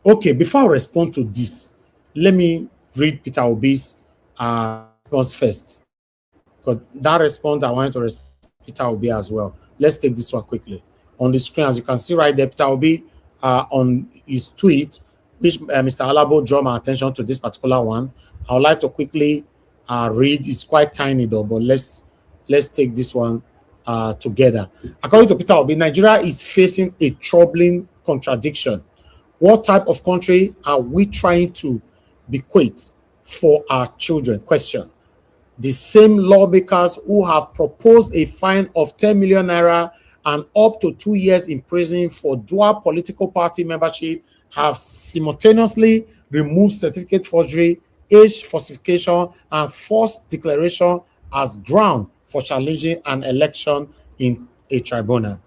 Okay, before I respond to this, let me read Peter Obi's response first. Because that response, I wanted to respond to Peter Obi as well. Let's take this one quickly. On the screen, as you can see right there, Peter Obi on his tweet, which Mr. Alabo drew my attention to this particular one. I would like to quickly read. It's quite tiny though, but let's take this one together. According to Peter Obi, Nigeria is facing a troubling contradiction. What type of country are we trying to bequeath for our children? Question. The same lawmakers who have proposed a fine of 10 million naira and up to 2 years in prison for dual political party membership have simultaneously removed certificate forgery, age falsification, and false declaration as ground for challenging an election in a tribunal.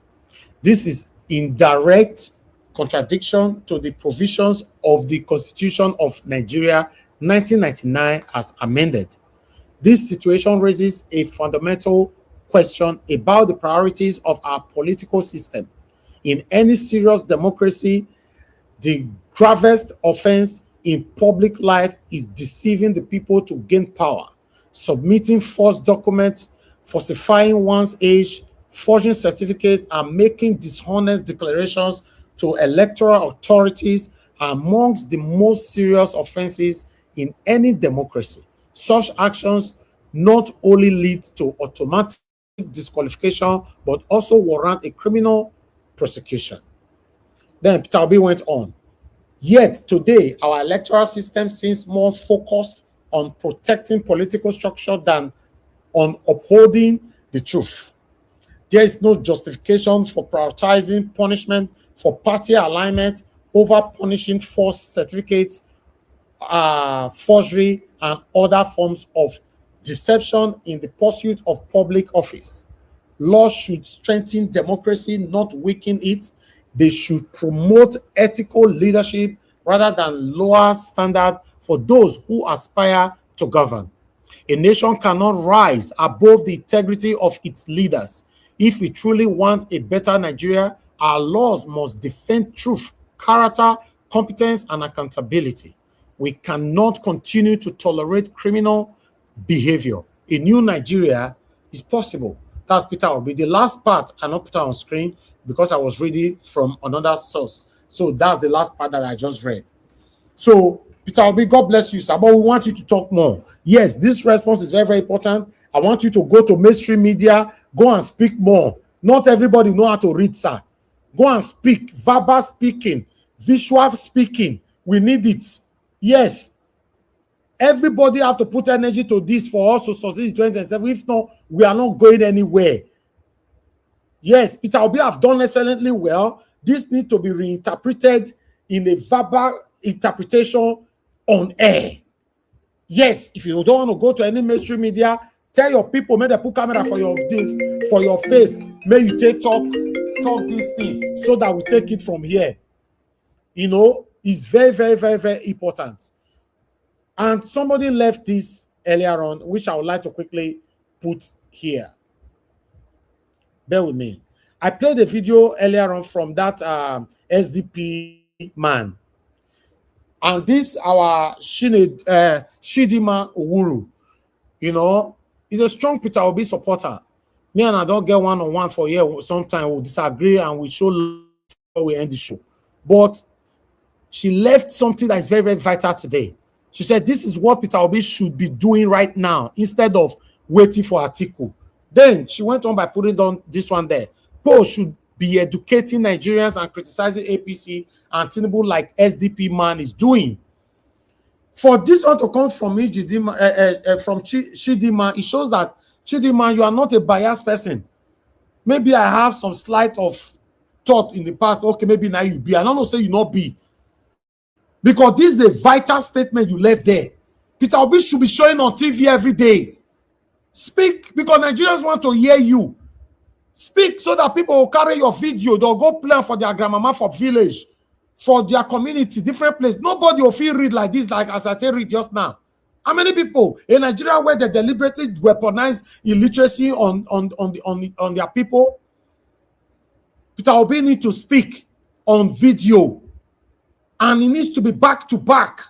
This is in direct contradiction to the provisions of the Constitution of Nigeria 1999 as amended. This situation raises a fundamental question about the priorities of our political system. In any serious democracy, the gravest offense in public life is deceiving the people to gain power, submitting false documents, falsifying one's age, forging certificates, and making dishonest declarations to electoral authorities are amongst the most serious offenses in any democracy. Such actions not only lead to automatic disqualification, but also warrant a criminal prosecution. Then Peter Obi went on. Yet today, our electoral system seems more focused on protecting political structure than on upholding the truth. There is no justification for prioritizing punishment for party alignment over punishing false certificates, forgery, and other forms of deception in the pursuit of public office. Laws should strengthen democracy, not weaken it. They should promote ethical leadership rather than lower standard for those who aspire to govern. A nation cannot rise above the integrity of its leaders. If we truly want a better Nigeria, our laws must defend truth, character, competence, and accountability. We cannot continue to tolerate criminal behavior. A new Nigeria is possible. That's Peter Obi. The last part I not put on screen because I was reading from another source. So that's the last part that I just read. So Peter Obi, God bless you, sir. But we want you to talk more. Yes, this response is very, very important. I want you to go to mainstream media, go and speak more. Not everybody know how to read, sir. Go and speak. Verbal speaking, visual speaking. We need it. Yes. Everybody have to put energy to this for us to succeed in 2027. If not, we are not going anywhere. Yes, Peter Obi have done excellently well. This needs to be reinterpreted in a verbal interpretation on air. Yes, if you don't want to go to any mainstream media, tell your people, may they put camera for your face. May you talk this thing so that we take it from here. You know, it's very, very, very, very important. And somebody left this earlier on, which I would like to quickly put here. Bear with me. I played a video earlier on from that SDP man. And this, our Chidinma Owuru, you know, is a strong Peter Obi supporter. Me and I don't get one-on-one for here. Sometimes we'll disagree and we show love before we end the show. But she left something that is very, very vital today. She said, this is what Peter Obi should be doing right now instead of waiting for Atiku. Then she went on by putting on this one there. Paul should be educating Nigerians and criticizing APC and Tinubu like SDP man is doing. For this one to come from Chidinma, it shows that Chidinma, you are not a biased person. Maybe I have some slight of thought in the past. Okay, maybe now you be. I don't know, say you not be. Because this is a vital statement you left there. Peter Obi should be showing on TV every day. Speak, because Nigerians want to hear you. Speak so that people will carry your video. They'll go play for their grandmama for village, for their community, different place. Nobody will feel read like this, like as I tell read just now. How many people in Nigeria where they deliberately weaponize illiteracy on their people? Peter Obi need to speak on video And it needs to be back to back.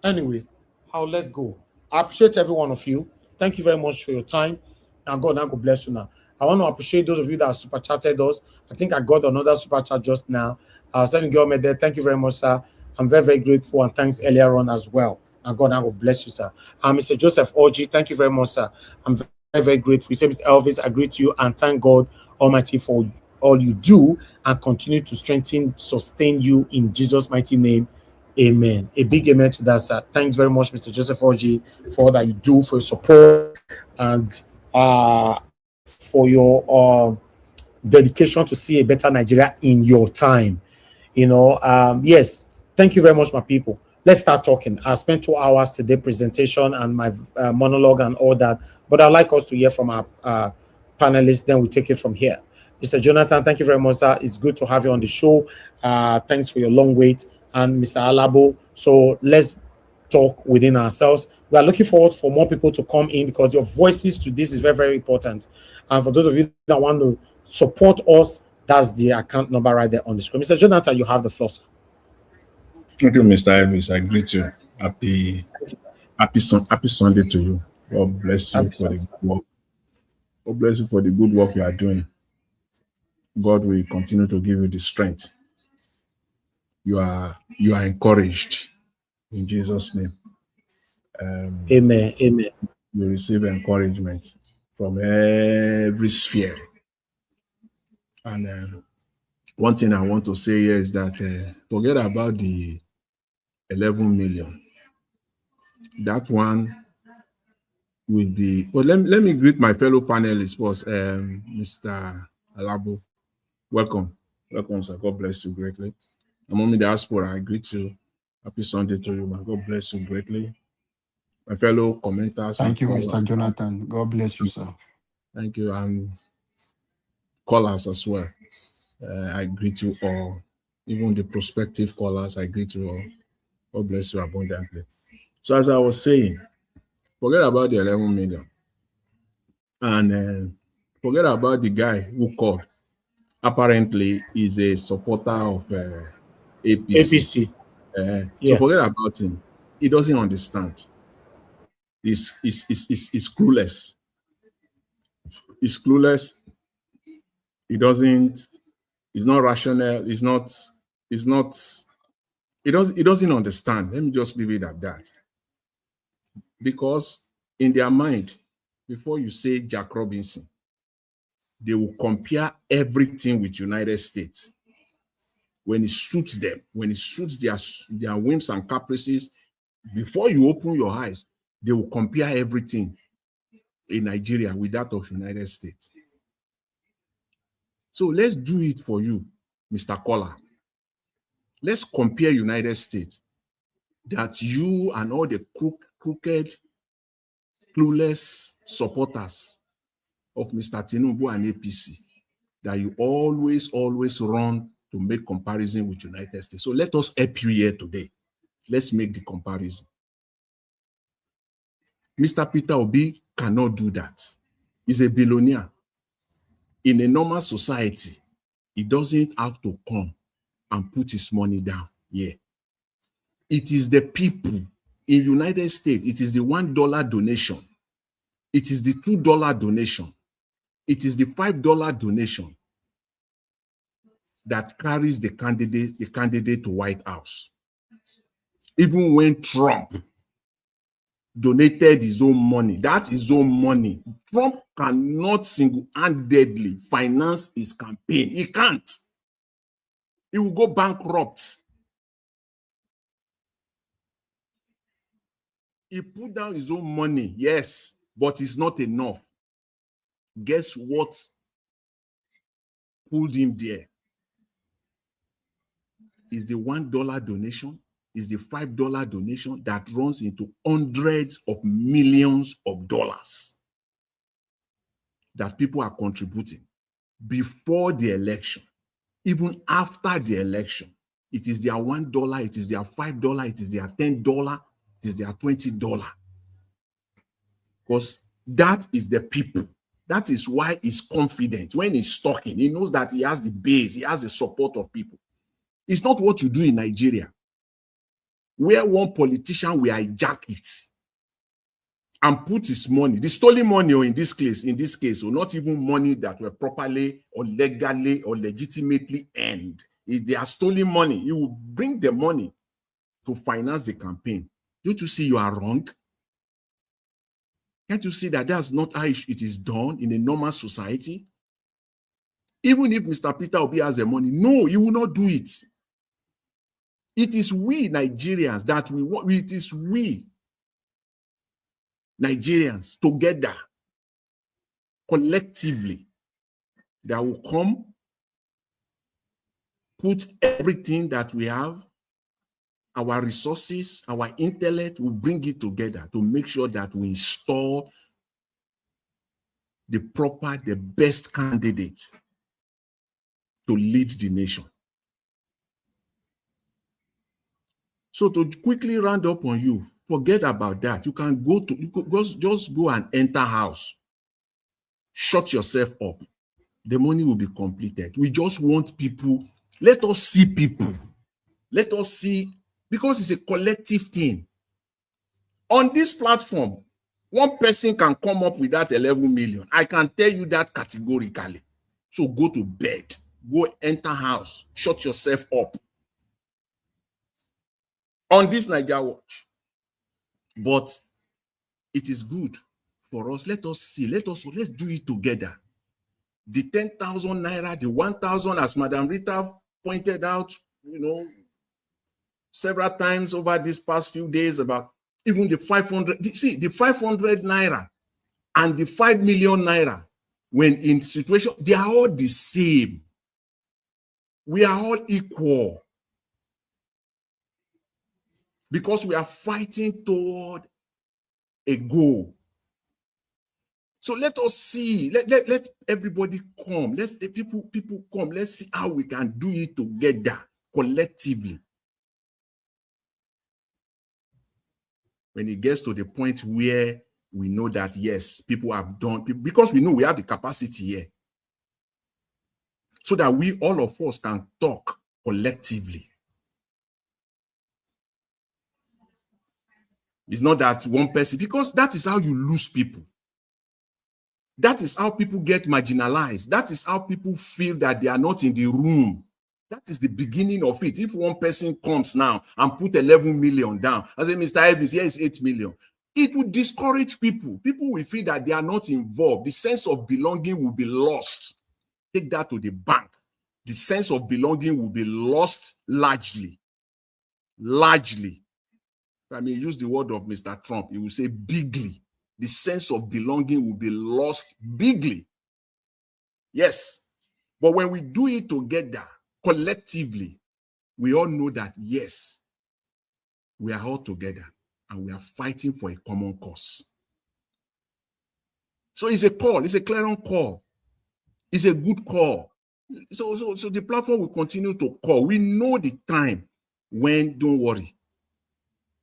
Anyway, I'll let go. I appreciate every one of you. Thank you very much for your time. And God bless you now. I want to appreciate those of you that super chatted us. I think I got another super chat just now. Sending you there. Thank you very much, sir. I'm very, very grateful, and thanks earlier on as well. And God bless you, sir. Mr. Joseph Oji, thank you very much, sir. I'm very, very grateful. You say, Mr. Elvis, I greet you and thank God Almighty for all you do and continue to strengthen, sustain you in Jesus' mighty name. Amen. A big amen to that, sir. Thanks very much, Mr. Joseph Oji, for all that you do, for your support, and for your dedication to see a better Nigeria in your time. Yes. Thank you very much, my people. Let's start talking. I spent 2 hours today presentation and my monologue and all that, but I'd like us to hear from our panelists. Then we take it from here. Mr. Jonathan, thank you very much, sir. It's good to have you on the show. Thanks for your long wait. And Mr. Alabo. So let's talk within ourselves. We are looking forward for more people to come in because your voices to this is very, very important. And for those of you that want to support us, that's the account number right there on the screen. Mr. Jonathan, you have the floor, sir. Thank you, Mr. Elvis. I greet you. Happy Sunday to you. God bless you for the good work. God bless you for the good work you are doing. God will continue to give you the strength. You are encouraged in Jesus' name. Amen. Amen. You receive encouragement from every sphere. And one thing I want to say here is that forget about the 11 million. That one will be. Well, let me greet my fellow panelists first. Mr. Alabo, welcome, sir. God bless you greatly. I'm on the diaspora. I greet you. Happy Sunday to you, man. God bless you greatly. My fellow commenters. Thank you, Mr. Jonathan. God bless you, sir. Thank you, and callers as well. I greet you all, even the prospective callers. I greet you all. God bless you abundantly. So, as I was saying, forget about the 11 million, and forget about the guy who called. Apparently, he's a supporter of APC. So forget about him. He doesn't understand. He's clueless. He's clueless. He's not rational. He doesn't understand. Let me just leave it at that. Because in their mind, before you say Jack Robinson, they will compare everything with United States. When it suits them, when it suits their whims and caprices, before you open your eyes, they will compare everything in Nigeria with that of United States. So let's do it for you, Mr. Caller. Let's compare United States, that you and all the crooked, clueless supporters of Mr. Tinubu and APC, that you always run to make comparison with United States. So let us help you here today. Let's make the comparison. Mr. Peter Obi cannot do that. He's a billionaire. In a normal society, he doesn't have to come and put his money down here. It is the people in United States. It is the $1 donation. It is the $2 donation. It is the $5 donation that carries the candidate to White House. Even when Trump donated his own money, that's his own money. Trump cannot single-handedly finance his campaign. He can't. He will go bankrupt. He put down his own money, yes, but it's not enough. Guess what pulled him there? Is the $1 donation, is the $5 donation that runs into hundreds of millions of dollars that people are contributing before the election, even after the election. It is their $1, it is their $5, it is their $10, it is their $20. Because that is the people That is why he's confident. When he's talking, he knows that he has the base, he has the support of people. It's not what you do in Nigeria, where one politician will hijack it and put his money, the stolen money, or in this case, or not even money that were properly or legally or legitimately earned. If they are stolen money, you will bring the money to finance the campaign. Don't you see you are wrong? Can't you see that that's not how it is done in a normal society? Even if Mr. Peter Obi has the money, no, he will not do it. It is we Nigerians that we want. It is we Nigerians together, collectively, that will come, put everything that we have, our resources, our intellect, will bring it together to make sure that we install the best candidate to lead the nation. So to quickly round up on you, forget about that. You can just go and enter house. Shut yourself up. The money will be completed. We just want people. Let us see people. Let us see, because it's a collective thing. On this platform, one person can come up with that 11 million. I can tell you that categorically. So go to bed. Go enter house. Shut yourself up. On this Nigeria Watch. But it is good for us. Let us see. Let's do it together. The 10,000 naira, the 1,000, as Madam Rita pointed out, several times over these past few days, about even the 500. See, the 500 naira and the 5 million naira, when in situation, they are all the same. We are all equal. Because we are fighting toward a goal. So let us see. Let everybody come. Let the people come. Let's see how we can do it together, collectively. When it gets to the point where we know that, yes, people have done, because we know we have the capacity here, so that we, all of us, can talk collectively. It's not that one person, because that is how you lose people. That is how people get marginalized. That is how people feel that they are not in the room. That is the beginning of it. If one person comes now and put 11 million down, I say, Mr. Elvis, here is 8 million. It will discourage people. People will feel that they are not involved. The sense of belonging will be lost. Take that to the bank. The sense of belonging will be lost largely. Largely. I mean, use the word of Mr. Trump. He will say bigly. The sense of belonging will be lost bigly. Yes. But when we do it together, collectively, we all know that, yes, we are all together and we are fighting for a common cause. So it's a call. It's a clarion call. It's a good call. So the platform will continue to call. We know the time when, don't worry.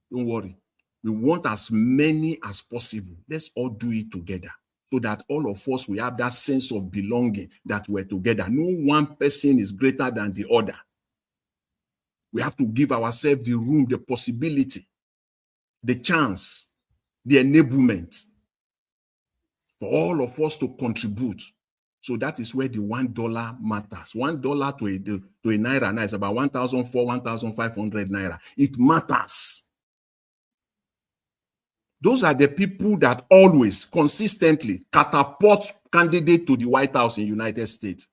Don't worry. We want as many as possible. Let's all do it together so that all of us will have that sense of belonging, that we're together. No one person is greater than the other. We have to give ourselves the room, the possibility, the chance, the enablement for all of us to contribute. So that is where the $1 matters. $1 to a naira now is about 1,400, 1,500 naira. It matters. Those are the people that always, consistently catapult candidate to the White House in the United States.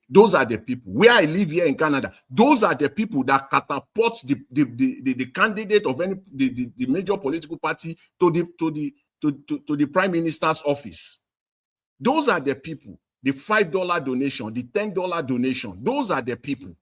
Those are the people. Where I live here in Canada, those are the people that catapult the candidate of the major political party to the Prime Minister's office. Those are the people. The $5 donation, the $10 donation, those are the people.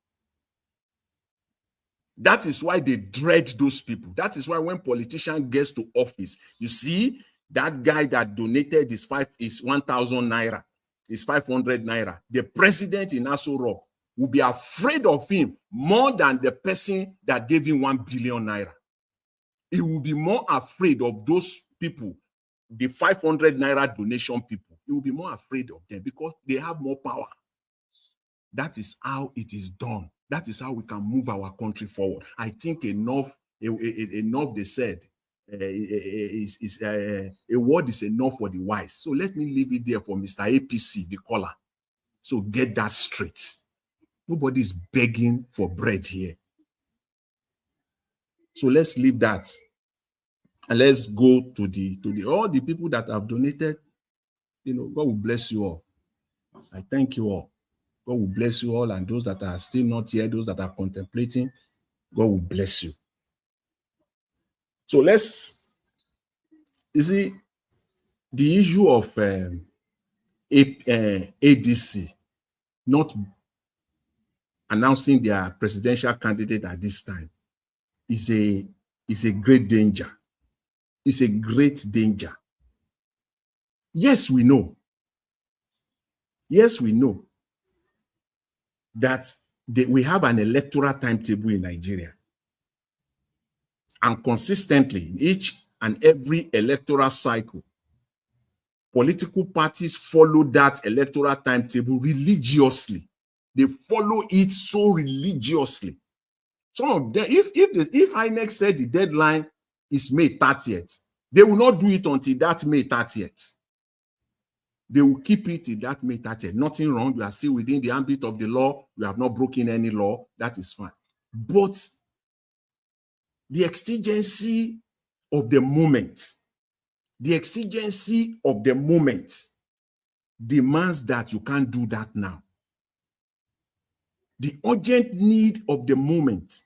That is why they dread those people. That is why when politician gets to office, you see that guy that donated his 1,000 naira, his 500 naira, the president in Aso Rock will be afraid of him more than the person that gave him 1 billion naira. He will be more afraid of those people, the 500 naira donation people. you will be more afraid of them because they have more power. That is how it is done. That is how we can move our country forward. I think enough they said, a word is enough for the wise. So let me leave it there for Mr. APC, the caller. So get that straight. Nobody's begging for bread here. So let's leave that. And let's go to all the people that have donated. You know, God will bless you all. I thank you all. God will bless you all. And those that are still not here, those that are contemplating, God will bless you. So you see, the issue of ADC not announcing their presidential candidate at this time is a great danger. It's a great danger. Yes, we know. Yes, we know that we have an electoral timetable in Nigeria. And consistently, in each and every electoral cycle, political parties follow that electoral timetable religiously. They follow it so religiously. Some of them, if INEC said the deadline is May 30th, they will not do it until that May 30th. They will keep it in that May 30th. Nothing wrong. You are still within the ambit of the law. You have not broken any law. That is fine. But the exigency of the moment, demands that you can't do that now. The urgent need of the moment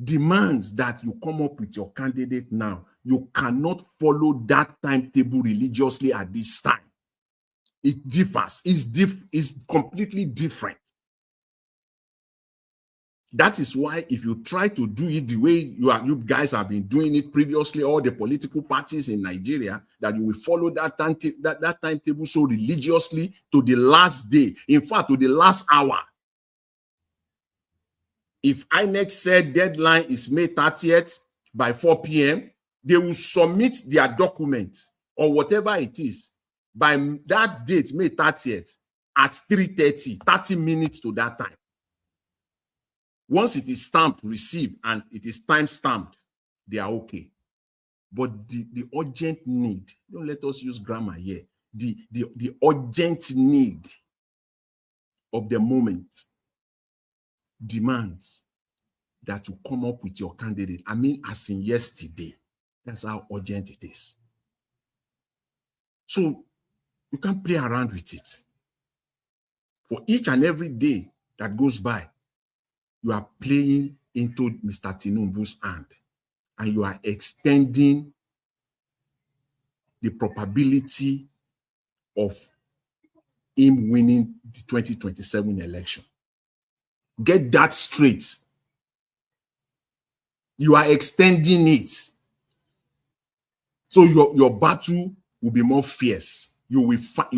demands that you come up with your candidate now. You cannot follow that timetable religiously at this time. It differs. It's completely different. That is why if you try to do it the way you guys have been doing it previously, all the political parties in Nigeria, that you will follow that timetable so religiously to the last day, in fact, to the last hour. If INEC said deadline is May 30th by 4 p.m., they will submit their document or whatever it is by that date, May 30th, at 3:30, 30 minutes to that time. Once it is stamped, received, and it is time-stamped, they are okay. But the urgent need, don't let us use grammar here, the urgent need of the moment demands that you come up with your candidate. I mean, as in yesterday. That's how urgent it is. So you can't play around with it. For each and every day that goes by, you are playing into Mr. Tinubu's hand, and you are extending the probability of him winning the 2027 election. Get that straight. You are extending it. So your battle will be more fierce. You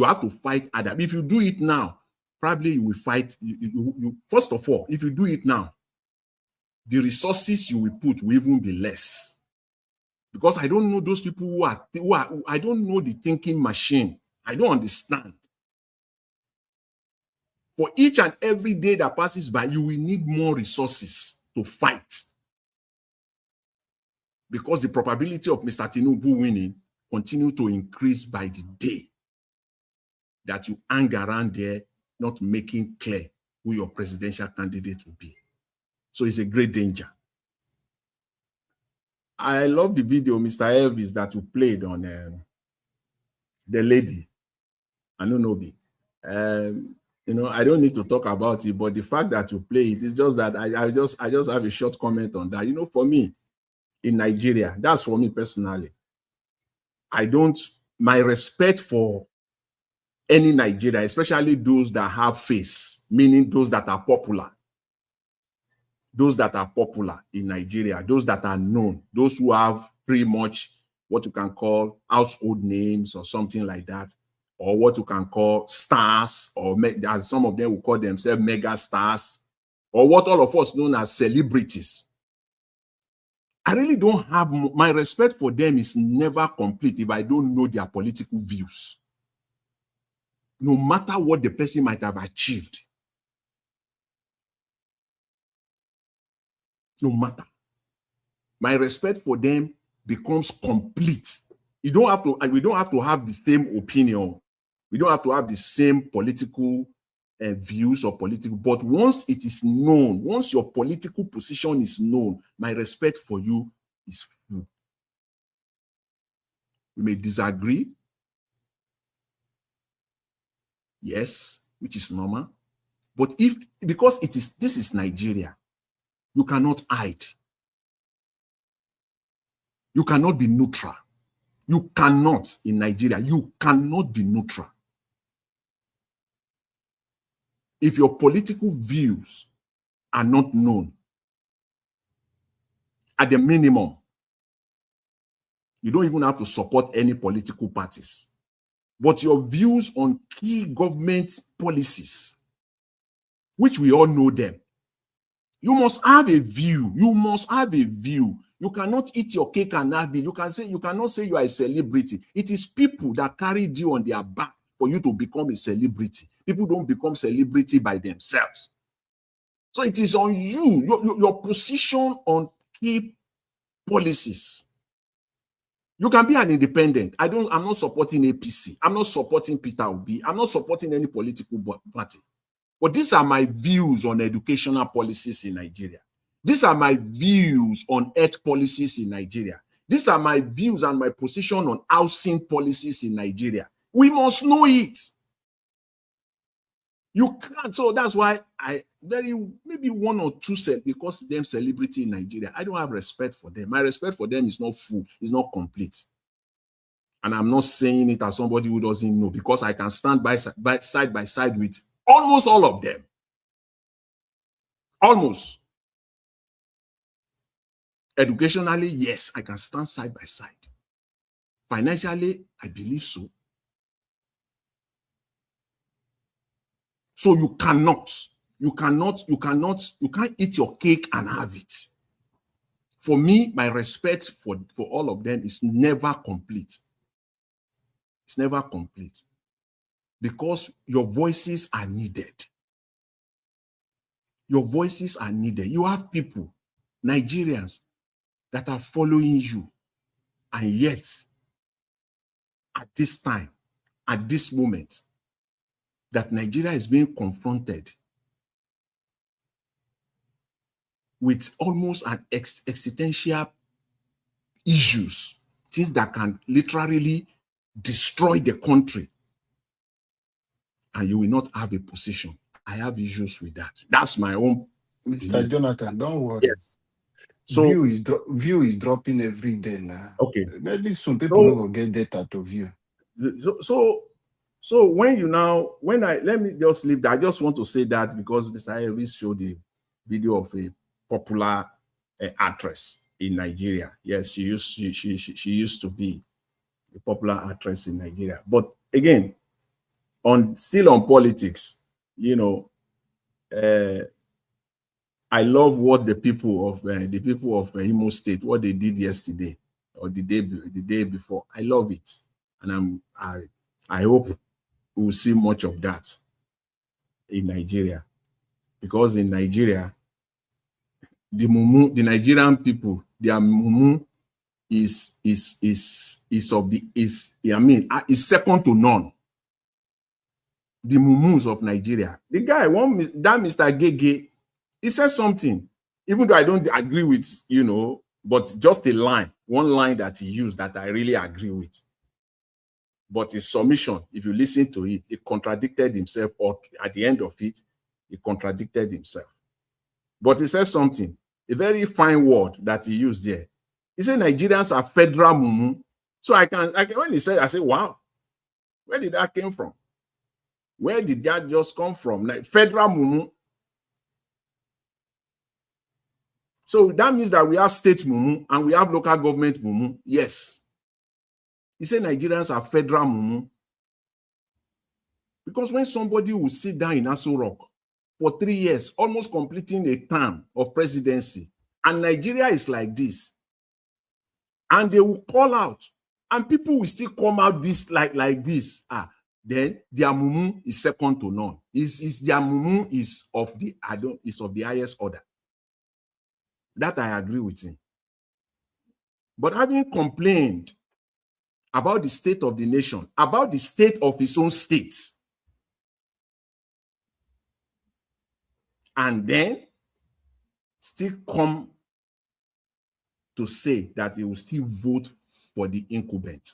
have to fight harder. If you do it now, probably you will fight. First of all, if you do it now, the resources you will put will even be less. Because I don't know those people who are I don't know the thinking machine. I don't understand. For each and every day that passes by, you will need more resources to fight. Because the probability of Mr. Tinubu winning continue to increase by the day that you hang around there, not making clear who your presidential candidate will be. So it's a great danger. I love the video, Mr. Elvis, that you played on the lady, Anunobi. I don't need to talk about it, but the fact that you play it is just that I just have a short comment on that. For me, in Nigeria, that's for me personally. My respect for any Nigeria, especially those that have face, meaning those that are popular. Those that are popular in Nigeria, those that are known, those who have pretty much what you can call household names or something like that, or what you can call stars, or as some of them will call themselves mega stars, or what all of us know as celebrities. I really don't have, my respect for them is never complete if I don't know their political views. no matter what the person might have achieved. No matter. My respect for them becomes complete. We don't have to have the same opinion. We don't have to have the same political views or political, but once it is known, once your political position is known, my respect for you is full. We may disagree, yes, which is normal, but because this is Nigeria, you cannot hide. You cannot be neutral. You cannot, in Nigeria, you cannot be neutral. If your political views are not known, at the minimum, you don't even have to support any political parties. But your views on key government policies, which we all know them, you must have a view. You must have a view. You cannot eat your cake and have it. You cannot say you are a celebrity. It is people that carried you on their back for you to become a celebrity. People don't become celebrity by themselves. So it is on you, your position on key policies. You can be an independent. I'm not supporting APC. I'm not supporting Peter Obi. I'm not supporting any political party. But these are my views on educational policies in Nigeria. These are my views on health policies in Nigeria. These are my views and my position on housing policies in Nigeria. We must know it. You can't. So that's why maybe one or two said, because them celebrity in Nigeria, I don't have respect for them. My respect for them is not full, it's not complete. And I'm not saying it as somebody who doesn't know, because I can stand side by side with almost all of them. Almost. Educationally, yes, I can stand side by side. Financially, I believe so. So you can't eat your cake and have it. For me, my respect for all of them is never complete. It's never complete. Because your voices are needed. Your voices are needed. You have people, Nigerians, that are following you. And yet, at this time, at this moment, that Nigeria is being confronted with almost an existential issues, things that can literally destroy the country, and you will not have a position. I have issues with that. That's my own. Mr. Jonathan, don't worry. Yes. So view is dropping every day now. Okay. Maybe some people will get data to view. So let me just leave that. I just want to say that because Mr. Elvis showed a video of a popular actress in Nigeria. Yes, she used to be a popular actress in Nigeria. But again, still on politics, I love what the people of Imo State, what they did yesterday or the day before. I love it, and I hope we will see much of that in Nigeria, because in Nigeria, the Nigerian people, their mumu is second to none. The mumus of Nigeria. The guy, that Mr. Gege, he said something, even though I don't agree with, but just one line that he used that I really agree with. But his submission, if you listen to it, he contradicted himself, or at the end of it, he contradicted himself. But he said something, a very fine word that he used there. He said Nigerians are federal mumu. So when he said, I said, wow, where did that come from? Where did that just come from? Like federal mumu. So that means that we have state mumu and we have local government mumu. Yes. He said Nigerians are federal mumu. Because when somebody will sit down in Aso Rock for 3 years, almost completing a term of presidency, and Nigeria is like this, and they will call out, and people will still come out like this. then their mumu is second to none. Is their mumu is of the highest order. That I agree with him. But having complained about the state of the nation, about the state of his own state, and then still come to say that he will still vote for the incumbent,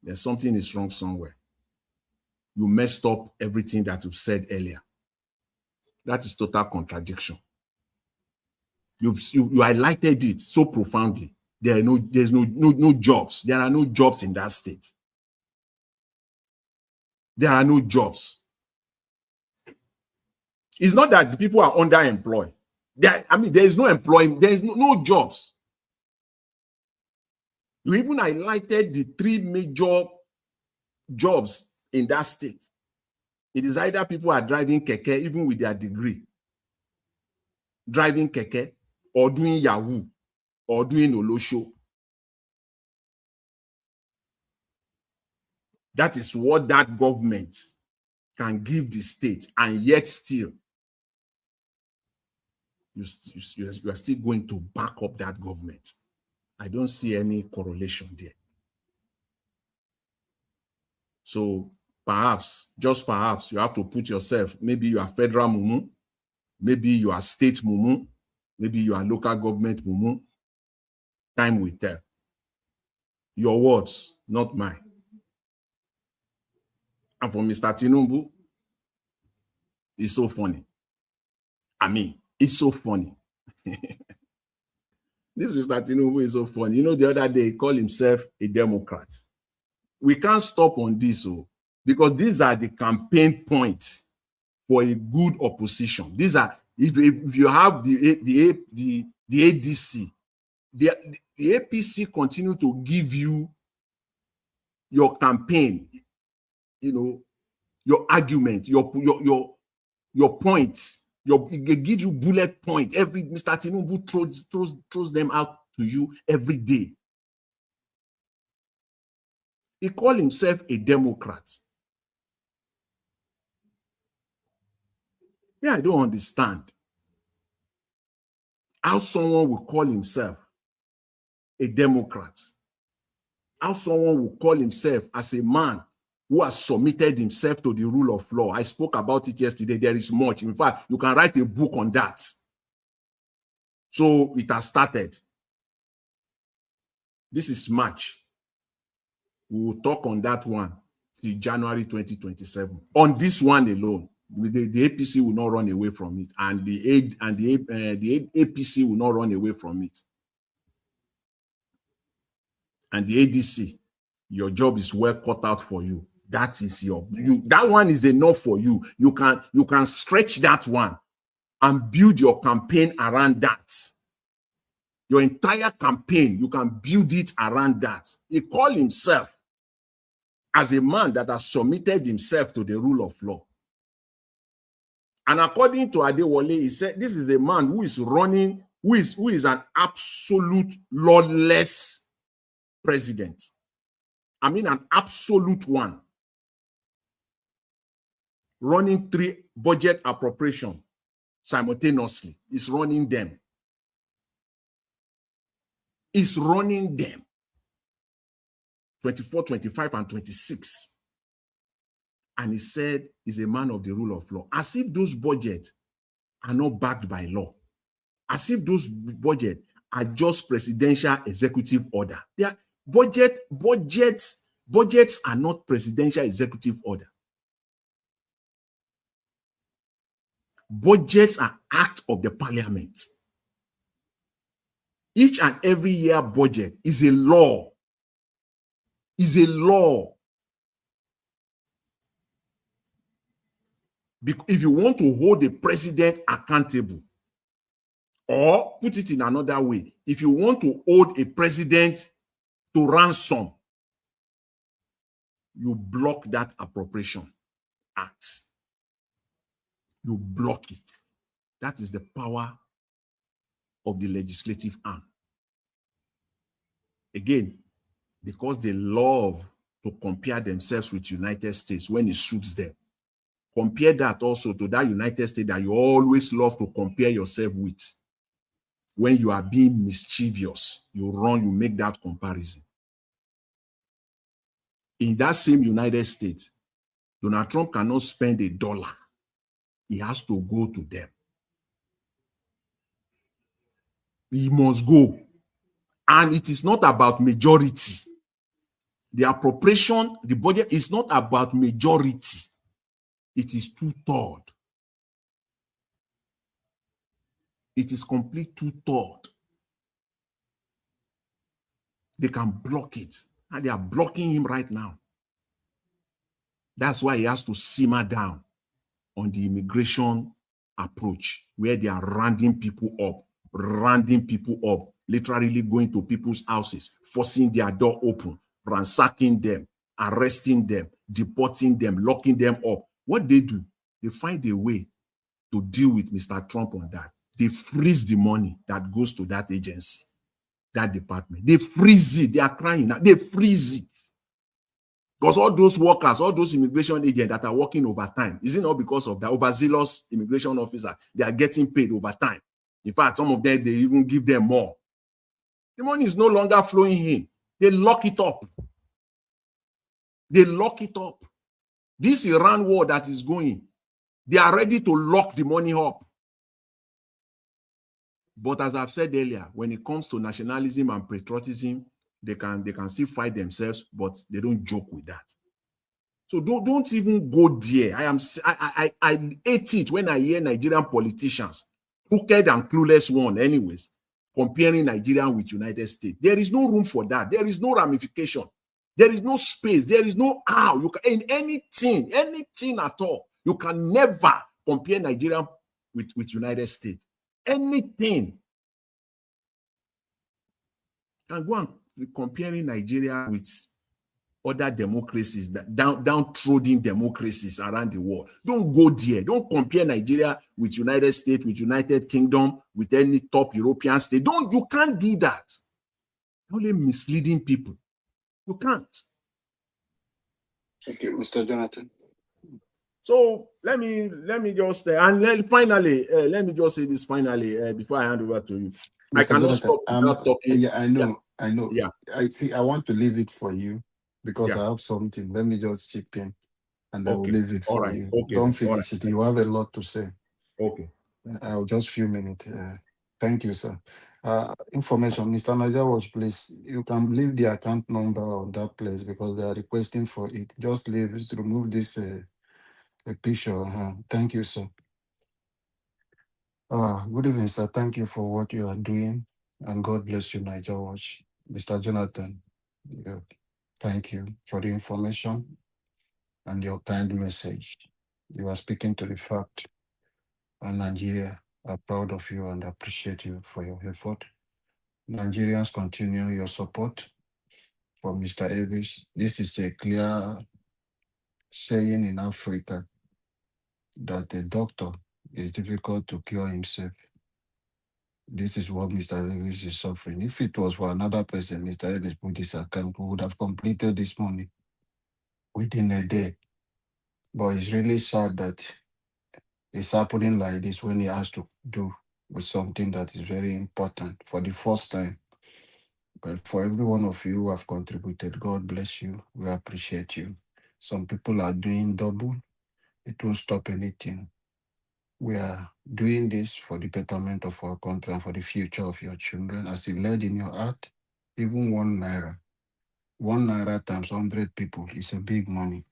then something is wrong somewhere. You messed up everything that you've said earlier. That is total contradiction. You highlighted it so profoundly. There's no jobs. There are no jobs in that state. There are no jobs. It's not that the people are underemployed. There is no employment. There is no jobs. You even highlighted the 3 major jobs in that state. It is either people are driving keke, even with their degree, driving keke, or doing Yahoo, or doing Olosho. That is what that government can give the state, and yet still, you are still going to back up that government. I don't see any correlation there. So perhaps, just perhaps, you have to put yourself, maybe you are federal mumu, maybe you are state mumu, maybe you are local government mumu. Time will tell. Your words, not mine. And for Mr. Tinubu, it's so funny. I mean, it's so funny. This Mr. Tinubu is so funny. You know, the other day he called himself a Democrat. We can't stop on this, because these are the campaign points for a good opposition. These are, if you have the ADC, the APC continue to give you your campaign, you know, your argument, your points. They give you bullet point. Every Mr. Tinubu throws them out to you every day. He called himself a Democrat. Yeah, I don't understand how someone will call himself a Democrat. How someone will call himself as a man who has submitted himself to the rule of law. I spoke about it yesterday. There is much. In fact, you can write a book on that. So it has started. This is March. We will talk on that one till January 2027. On this one alone, the APC will not run away from it, and the APC will not run away from it. And the ADC, your job is well cut out for you. That is that one is enough for you. You can stretch that one and build your campaign around that. Your entire campaign, you can build it around that. He called himself as a man that has submitted himself to the rule of law. And according to Adewale, he said this is a man who is running, who is an absolute lawless president. I mean, an absolute one. Running 3 budget appropriation simultaneously. He's running them. He's running them. 24, 25, and 26. And he said he's a man of the rule of law. As if those budgets are not backed by law. As if those budgets are just presidential executive order. They are budgets are not presidential executive order. Budgets are act of the parliament. Each and every year budget is a law. Is a law. If you want to hold the president accountable, or put it in another way, if you want to hold a president to ransom, you block that appropriation act. You block it. That is the power of the legislative arm. Again, because they love to compare themselves with United States when it suits them. Compare that also to that United States that you always love to compare yourself with. When you are being mischievous, you make that comparison. In that same United States, Donald Trump cannot spend $1. He has to go to them. He must go. And it is not about majority. The appropriation, the budget is not about majority. It is 2/3. It is complete 2/3. They can block it. And they are blocking him right now. That's why he has to simmer down on the immigration approach, where they are rounding people up, literally going to people's houses, forcing their door open, ransacking them, arresting them, deporting them, locking them up. What they do, they find a way to deal with Mr. Trump on that. They freeze the money that goes to that agency, that department. They freeze it. They are crying now. They freeze it. Because all those workers, all those immigration agents that are working overtime, is it not because of the overzealous immigration officer? They are getting paid overtime. In fact, some of them, they even give them more. The money is no longer flowing in. They lock it up. They lock it up. This Iran war that is going, they are ready to lock the money up. But as I've said earlier, when it comes to nationalism and patriotism, they can still fight themselves, but they don't joke with that. So don't even go there. I hate it when I hear Nigerian politicians, crooked and clueless one, anyways, comparing Nigeria with United States. There is no room for that. There is no ramification. There is no space. There is no how. You can in anything at all. You can never compare Nigeria with United States. Anything. You can go and comparing Nigeria with other democracies, downtrodden democracies around the world. Don't go there. Don't compare Nigeria with United States, with United Kingdom, with any top European state. You can't do that. Only misleading people. You can't. Thank you, Mr. Jonathan. So let me just finally let me just say this finally before I hand over to you. Mr. I cannot Jonathan, stop without talking. Yeah, I know. Yeah. I see. I want to leave it for you because Yeah. I have something. Let me just chip in, and I will Okay. leave it All for right. you. Okay. Don't All finish right. it. You have a lot to say. Okay. I'll just few minutes. Thank you, sir. Information, Mr. Naija Watch, please. You can leave the account number on that place because they are requesting for it. Just leave it. Remove this a picture. Thank you, sir. Good evening, sir. Thank you for what you are doing, and God bless you, Naija Watch. Mr. Jonathan, yeah, thank you for the information and your kind message. You are speaking to the fact, and Nigeria are proud of you and appreciate you for your effort. Nigerians continue your support for Mr. Davis. This is a clear saying in Africa that a doctor is difficult to cure himself. This is what Mr. Davis is suffering. If it was for another person, Mr. Davis put this account, we would have completed this money within a day. But it's really sad that it's happening like this when he has to do with something that is very important for the first time. But for every one of you who have contributed, God bless you. We appreciate you. Some people are doing double. It won't stop anything. We are doing this for the betterment of our country and for the future of your children. As you led in your heart, even 1 naira. 1 naira times 100 people is a big money.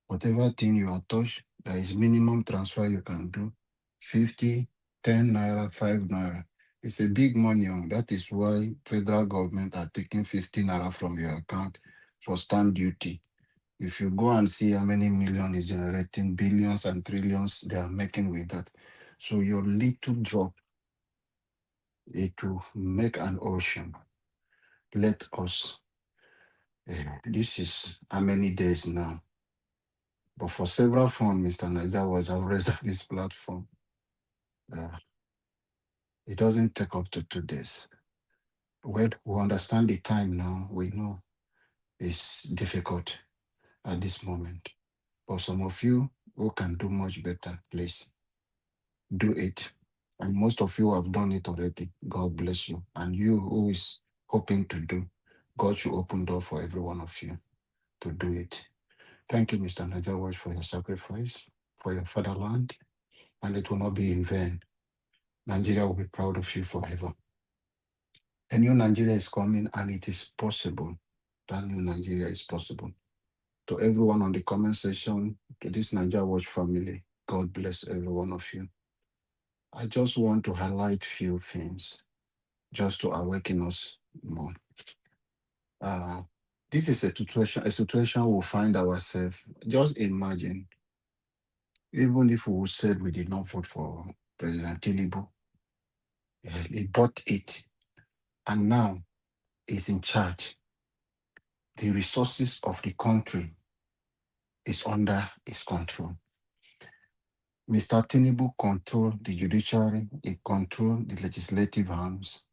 Whatever thing you are touched, there is minimum transfer you can do. 50, 10 naira, 5 naira. It's a big money. That is why federal government are taking 50 naira from your account for stamp duty. If you go and see how many million is generating, billions and trillions they are making with that. So your little drop, it will make an ocean. Let us. This is how many days now? But for several funds, Mr. Naija was raised on this platform. It doesn't take up to 2 days. Well, we understand the time now. We know is difficult at this moment. But some of you who can do much better, please do it. And most of you have done it already. God bless you. And you who is hoping to do, God should open door for every one of you to do it. Thank you, Mr. Najawaj, for your sacrifice, for your fatherland, and it will not be in vain. Nigeria will be proud of you forever. A new Nigeria is coming, and it is possible. That new Nigeria is possible. To everyone on the comment section, to this Nigeria Watch family, God bless every one of you. I just want to highlight few things just to awaken us more. This is a situation we'll find ourselves. Just imagine, even if we said we did not vote for President Tinubu, he bought it, and now he's in charge. The resources of the country is under his control. Mr. Tinubu control the judiciary, he control the legislative arms,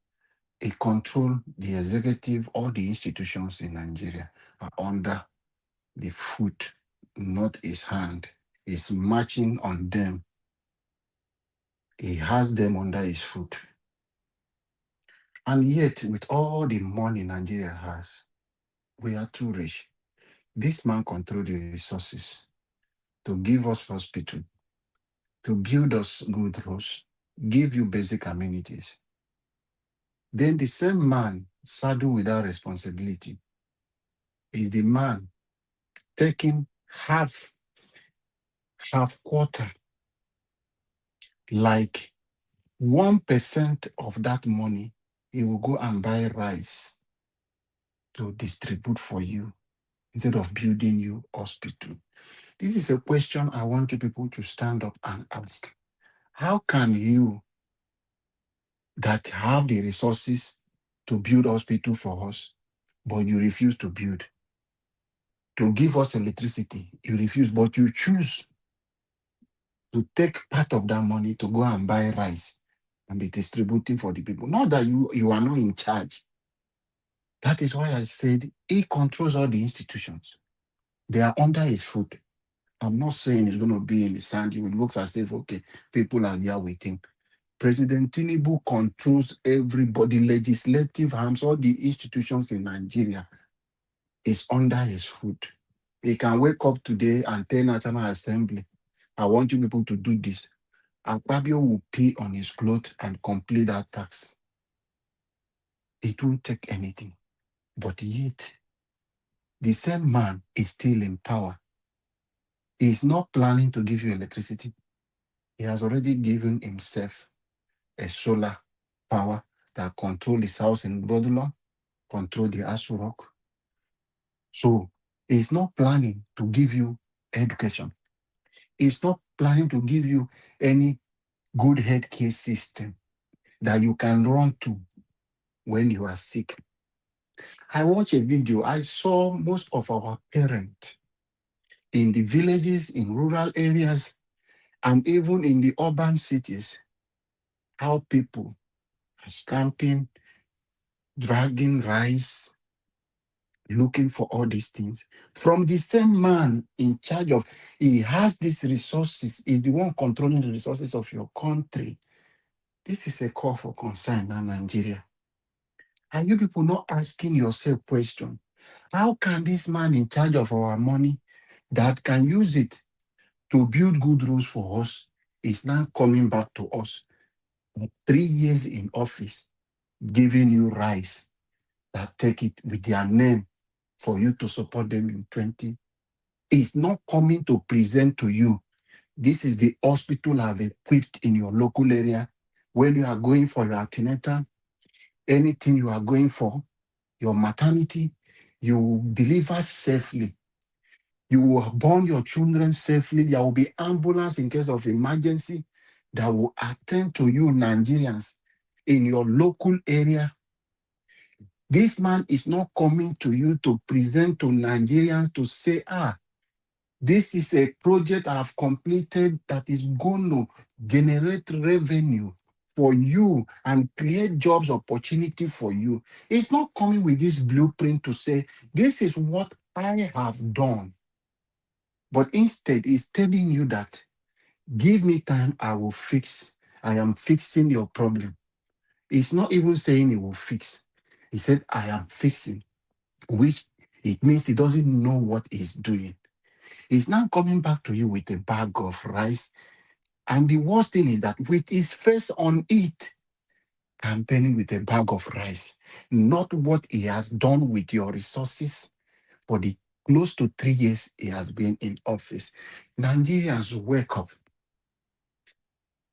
he control the executive. All the institutions in Nigeria are under the foot, not his hand. He's marching on them. He has them under his foot. And yet, with all the money Nigeria has, we are too rich. This man controls the resources to give us hospital, to build us good roads, give you basic amenities. Then the same man saddled with that responsibility is the man taking half quarter, like 1% of that money, he will go and buy rice to distribute for you instead of building you hospital. This is a question I want you people to stand up and ask. How can you that have the resources to build hospital for us, but you refuse to build? To give us electricity, you refuse, but you choose to take part of that money to go and buy rice and be distributing for the people. Not that you are not in charge. That is why I said he controls all the institutions. They are under his foot. I'm not saying it's going to be in the sand. It looks as if, okay, people are there with him. President Tinubu controls everybody, legislative arms, all the institutions in Nigeria is under his foot. He can wake up today and tell National Assembly, I want you people to do this. And Fabio will pay on his clothes and complete that tax. It won't take anything. But yet, the same man is still in power. He is not planning to give you electricity. He has already given himself a solar power that control his house in Bodula, control the Asu Rock. So he's not planning to give you education. He's not planning to give you any good healthcare system that you can run to when you are sick. I watched a video. I saw most of our parents in the villages, in rural areas, and even in the urban cities, how people are camping, dragging rice, looking for all these things. From the same man in charge of, he has these resources, is the one controlling the resources of your country. This is a call for concern in Nigeria. Are you people not asking yourself question? How can this man in charge of our money that can use it to build good roads for us is now coming back to us 3 years in office, giving you rice that take it with their name for you to support them in 20? It's not coming to present to you. This is the hospital I've equipped in your local area. When you are going for your antenatal, anything you are going for, your maternity, you will deliver safely. You will born your children safely. There will be ambulance in case of emergency that will attend to you Nigerians in your local area. This man is not coming to you to present to Nigerians to say, this is a project I have completed that is going to generate revenue for you and create jobs opportunity for you. It's not coming with this blueprint to say, this is what I have done. But instead, it's telling you that, give me time, I will fix. I am fixing your problem. It's not even saying he will fix. He said, I am fixing, which it means he doesn't know what he's doing. He's now coming back to you with a bag of rice. And the worst thing is that with his face on it, campaigning with a bag of rice, not what he has done with your resources for the close to 3 years he has been in office. Nigerians, wake up.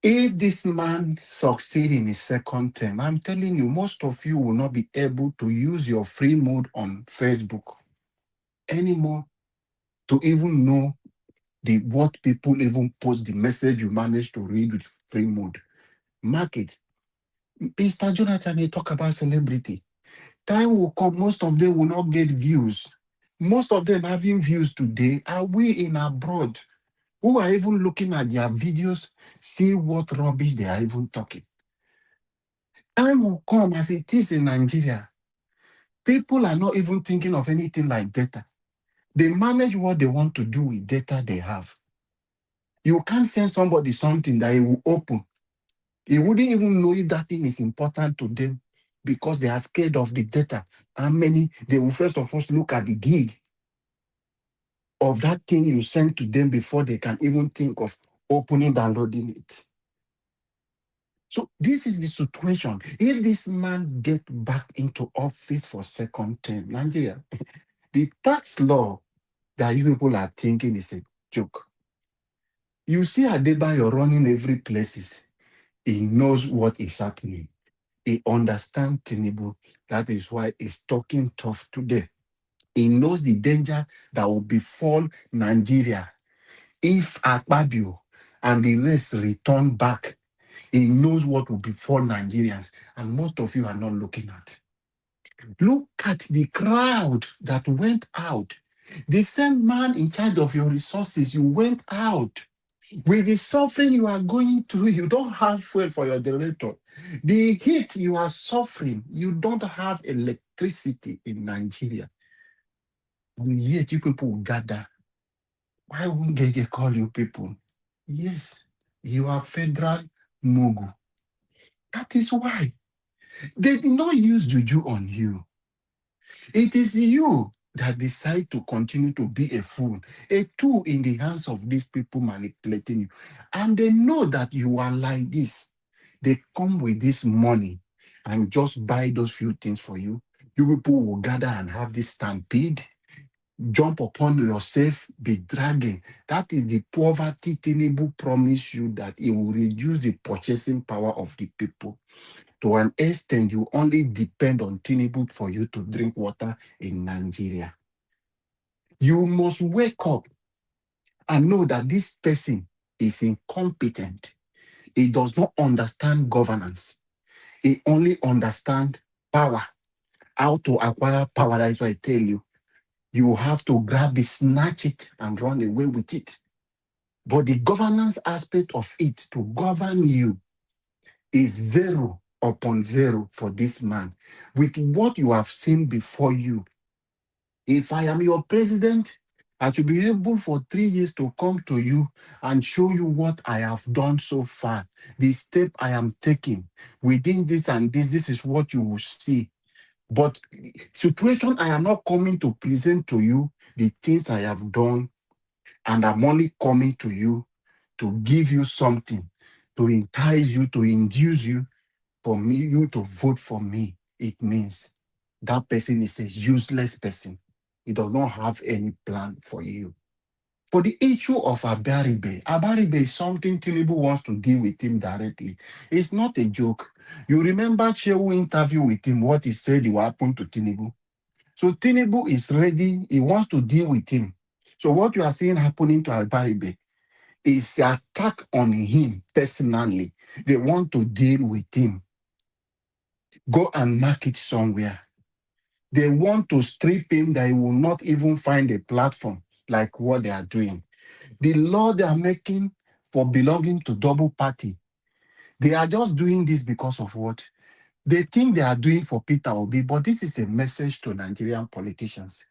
If this man succeeds in his second term, I'm telling you, most of you will not be able to use your free mode on Facebook anymore to even know what people even post, the message you manage to read with free mode. Mark it. Mr. Jonathan, you talk about celebrity. Time will come, most of them will not get views. Most of them having views today are we in abroad who are even looking at their videos, see what rubbish they are even talking. Time will come as it is in Nigeria. People are not even thinking of anything like data. They manage what they want to do with data they have. You can't send somebody something that he will open. He wouldn't even know if that thing is important to them because they are scared of the data. How many? They will first of all look at the gig of that thing you send to them before they can even think of opening, downloading it. So this is the situation. If this man get back into office for second term, Nigeria, the tax law that you people are thinking is a joke. You see Adebayo running every places. He knows what is happening. He understands Tinubu. That is why he's talking tough today. He knows the danger that will befall Nigeria if Akpabio and the rest return back. He knows what will befall Nigerians, and most of you are not looking at. Look at the crowd that went out. The same man in charge of your resources, you went out. With the suffering you are going through, you don't have fuel for your generator. The heat you are suffering, you don't have electricity in Nigeria. And yet you people gather. Why won't Gege call you people? Yes, you are federal mogul. That is why. They did not use juju on you. It is you that decide to continue to be a fool, a tool in the hands of these people manipulating you. And they know that you are like this. They come with this money and just buy those few things for you. You people will gather and have this stampede, jump upon yourself, be dragging. That is the poverty Tinubu promise you, that it will reduce the purchasing power of the people. To an extent, you only depend on Tinubu for you to drink water in Nigeria. You must wake up and know that this person is incompetent. He does not understand governance. He only understands power, how to acquire power. That is why I tell you, you have to grab it, snatch it, and run away with it. But the governance aspect of it to govern you is 0 upon 0 for this man. With what you have seen before you, if I am your president, I should be able for 3 years to come to you and show you what I have done so far, the step I am taking. Within this and this is what you will see. But situation, I am not coming to present to you the things I have done, and I'm only coming to you to give you something, to entice you, to induce you, for me, you to vote for me. It means that person is a useless person. He does not have any plan for you. For the issue of Abaribe is something Tinubu wants to deal with him directly. It's not a joke. You remember Shehu interview with him, what he said will happen to Tinubu. So Tinubu is ready. He wants to deal with him. So what you are seeing happening to Abaribe is an attack on him personally. They want to deal with him. Go and mark it somewhere. They want to strip him that he will not even find a platform like what they are doing. The law they are making for belonging to double party, They are just doing this because of what? They think they are doing for Peter Obi, but this is a message to Nigerian politicians.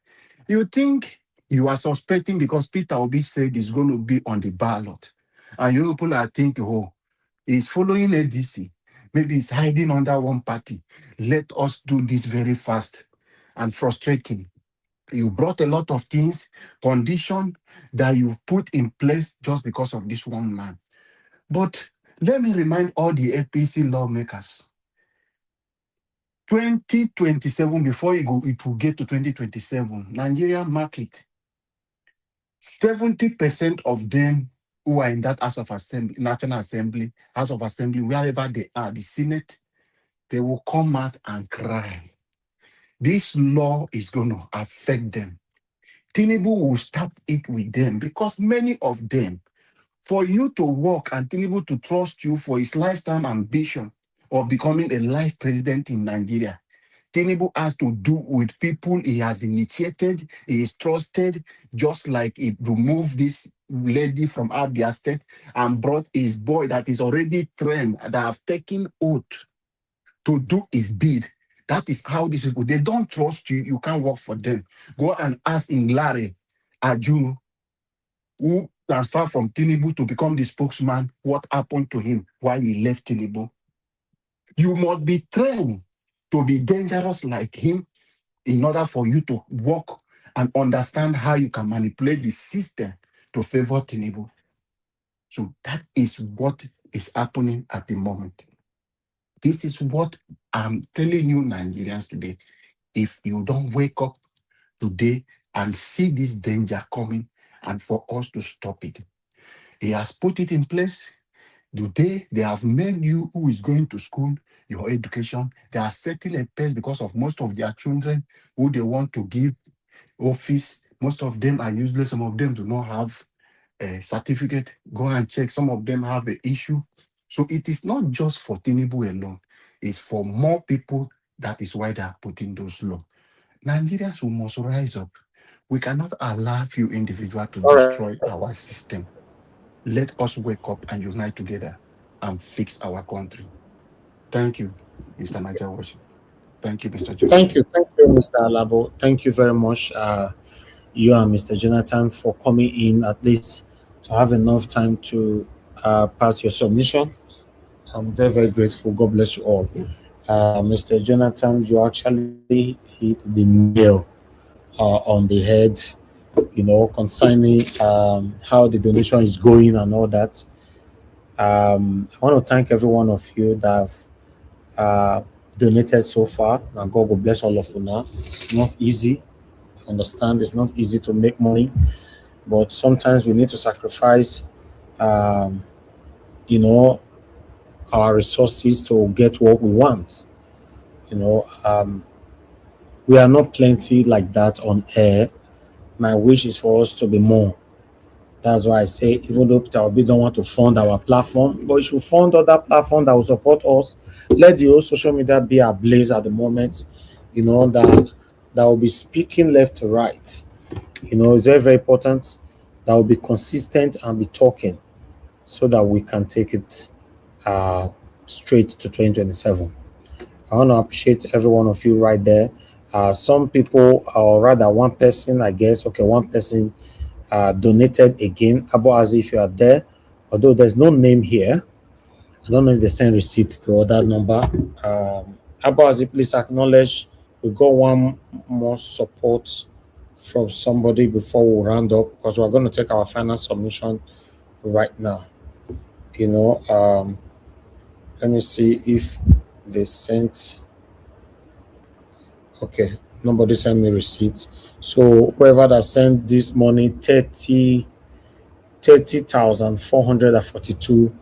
You think you are suspecting because Peter Obi said he's going to be on the ballot, and you people are thinking, oh, he's following ADC. Maybe he's hiding under one party. Let us do this very fast and frustrating. You brought a lot of things, condition that you've put in place just because of this one man. But let me remind all the APC lawmakers, 2027, before it will get to 2027, Nigerian market, 70% of them who are in that House of Assembly, National Assembly, House of Assembly, wherever they are, the Senate, they will come out and cry. This law is going to affect them. Tinubu will start it with them because many of them, for you to work and Tinubu to trust you for his lifetime ambition of becoming a life president in Nigeria, Tinubu has to do with people he has initiated, he is trusted, just like he removed this lady from Abia State and brought his boy that is already trained, that have taken oath to do his bid. That is how these people, they don't trust you, you can't work for them. Go and ask Larry Aju, who transferred from Tinubu to become the spokesman, what happened to him while he left Tinubu. You must be trained to be dangerous like him in order for you to work and understand how you can manipulate the system to favor Tinubu. So that is what is happening at the moment. This is what I'm telling you, Nigerians, today. If you don't wake up today and see this danger coming and for us to stop it, he has put it in place. Today, they have made you who is going to school, your education. They are setting a pace because of most of their children who they want to give office. Most of them are useless. Some of them do not have a certificate. Go and check. Some of them have the issue. So it is not just for Tinubu alone. It's for more people. That is why they are putting those laws. Nigerians, we must rise up. We cannot allow few individuals to All right. destroy our system. Let us wake up and unite together and fix our country. Thank you, Mr. Niger Washington. Thank you, Mr. Jonathan. Thank you, Mr. Alabo. Thank you very much, you and Mr. Jonathan, for coming in at least to have enough time to pass your submission. I'm very, very grateful. God bless you all. Mr. Jonathan, you actually hit the nail on the head, concerning how the donation is going and all that. I want to thank every one of you that have donated so far. And God will bless all of you now. It's not easy. Understand, it's not easy to make money, but sometimes we need to sacrifice, um, you know, our resources to get what we want. You know, we are not plenty like that on air. My wish is for us to be more. That's why I say, even though Peter Obi don't want to fund our platform, but he should fund other platform that will support us. Let the whole social media be ablaze at the moment, that will be speaking left to right. It's very, very important that will be consistent and be talking so that we can take it uh, straight to 2027. I want to appreciate every one of you right there. Some people, or rather one person, I guess, okay, one person donated again. About as if you are there, although there's no name here. I don't know if they send receipts to that number. About as if please acknowledge we got one more support from somebody before we round up because we're going to take our final submission right now. Let me see if they sent. Okay, nobody sent me receipts. So whoever that sent this money, 30,442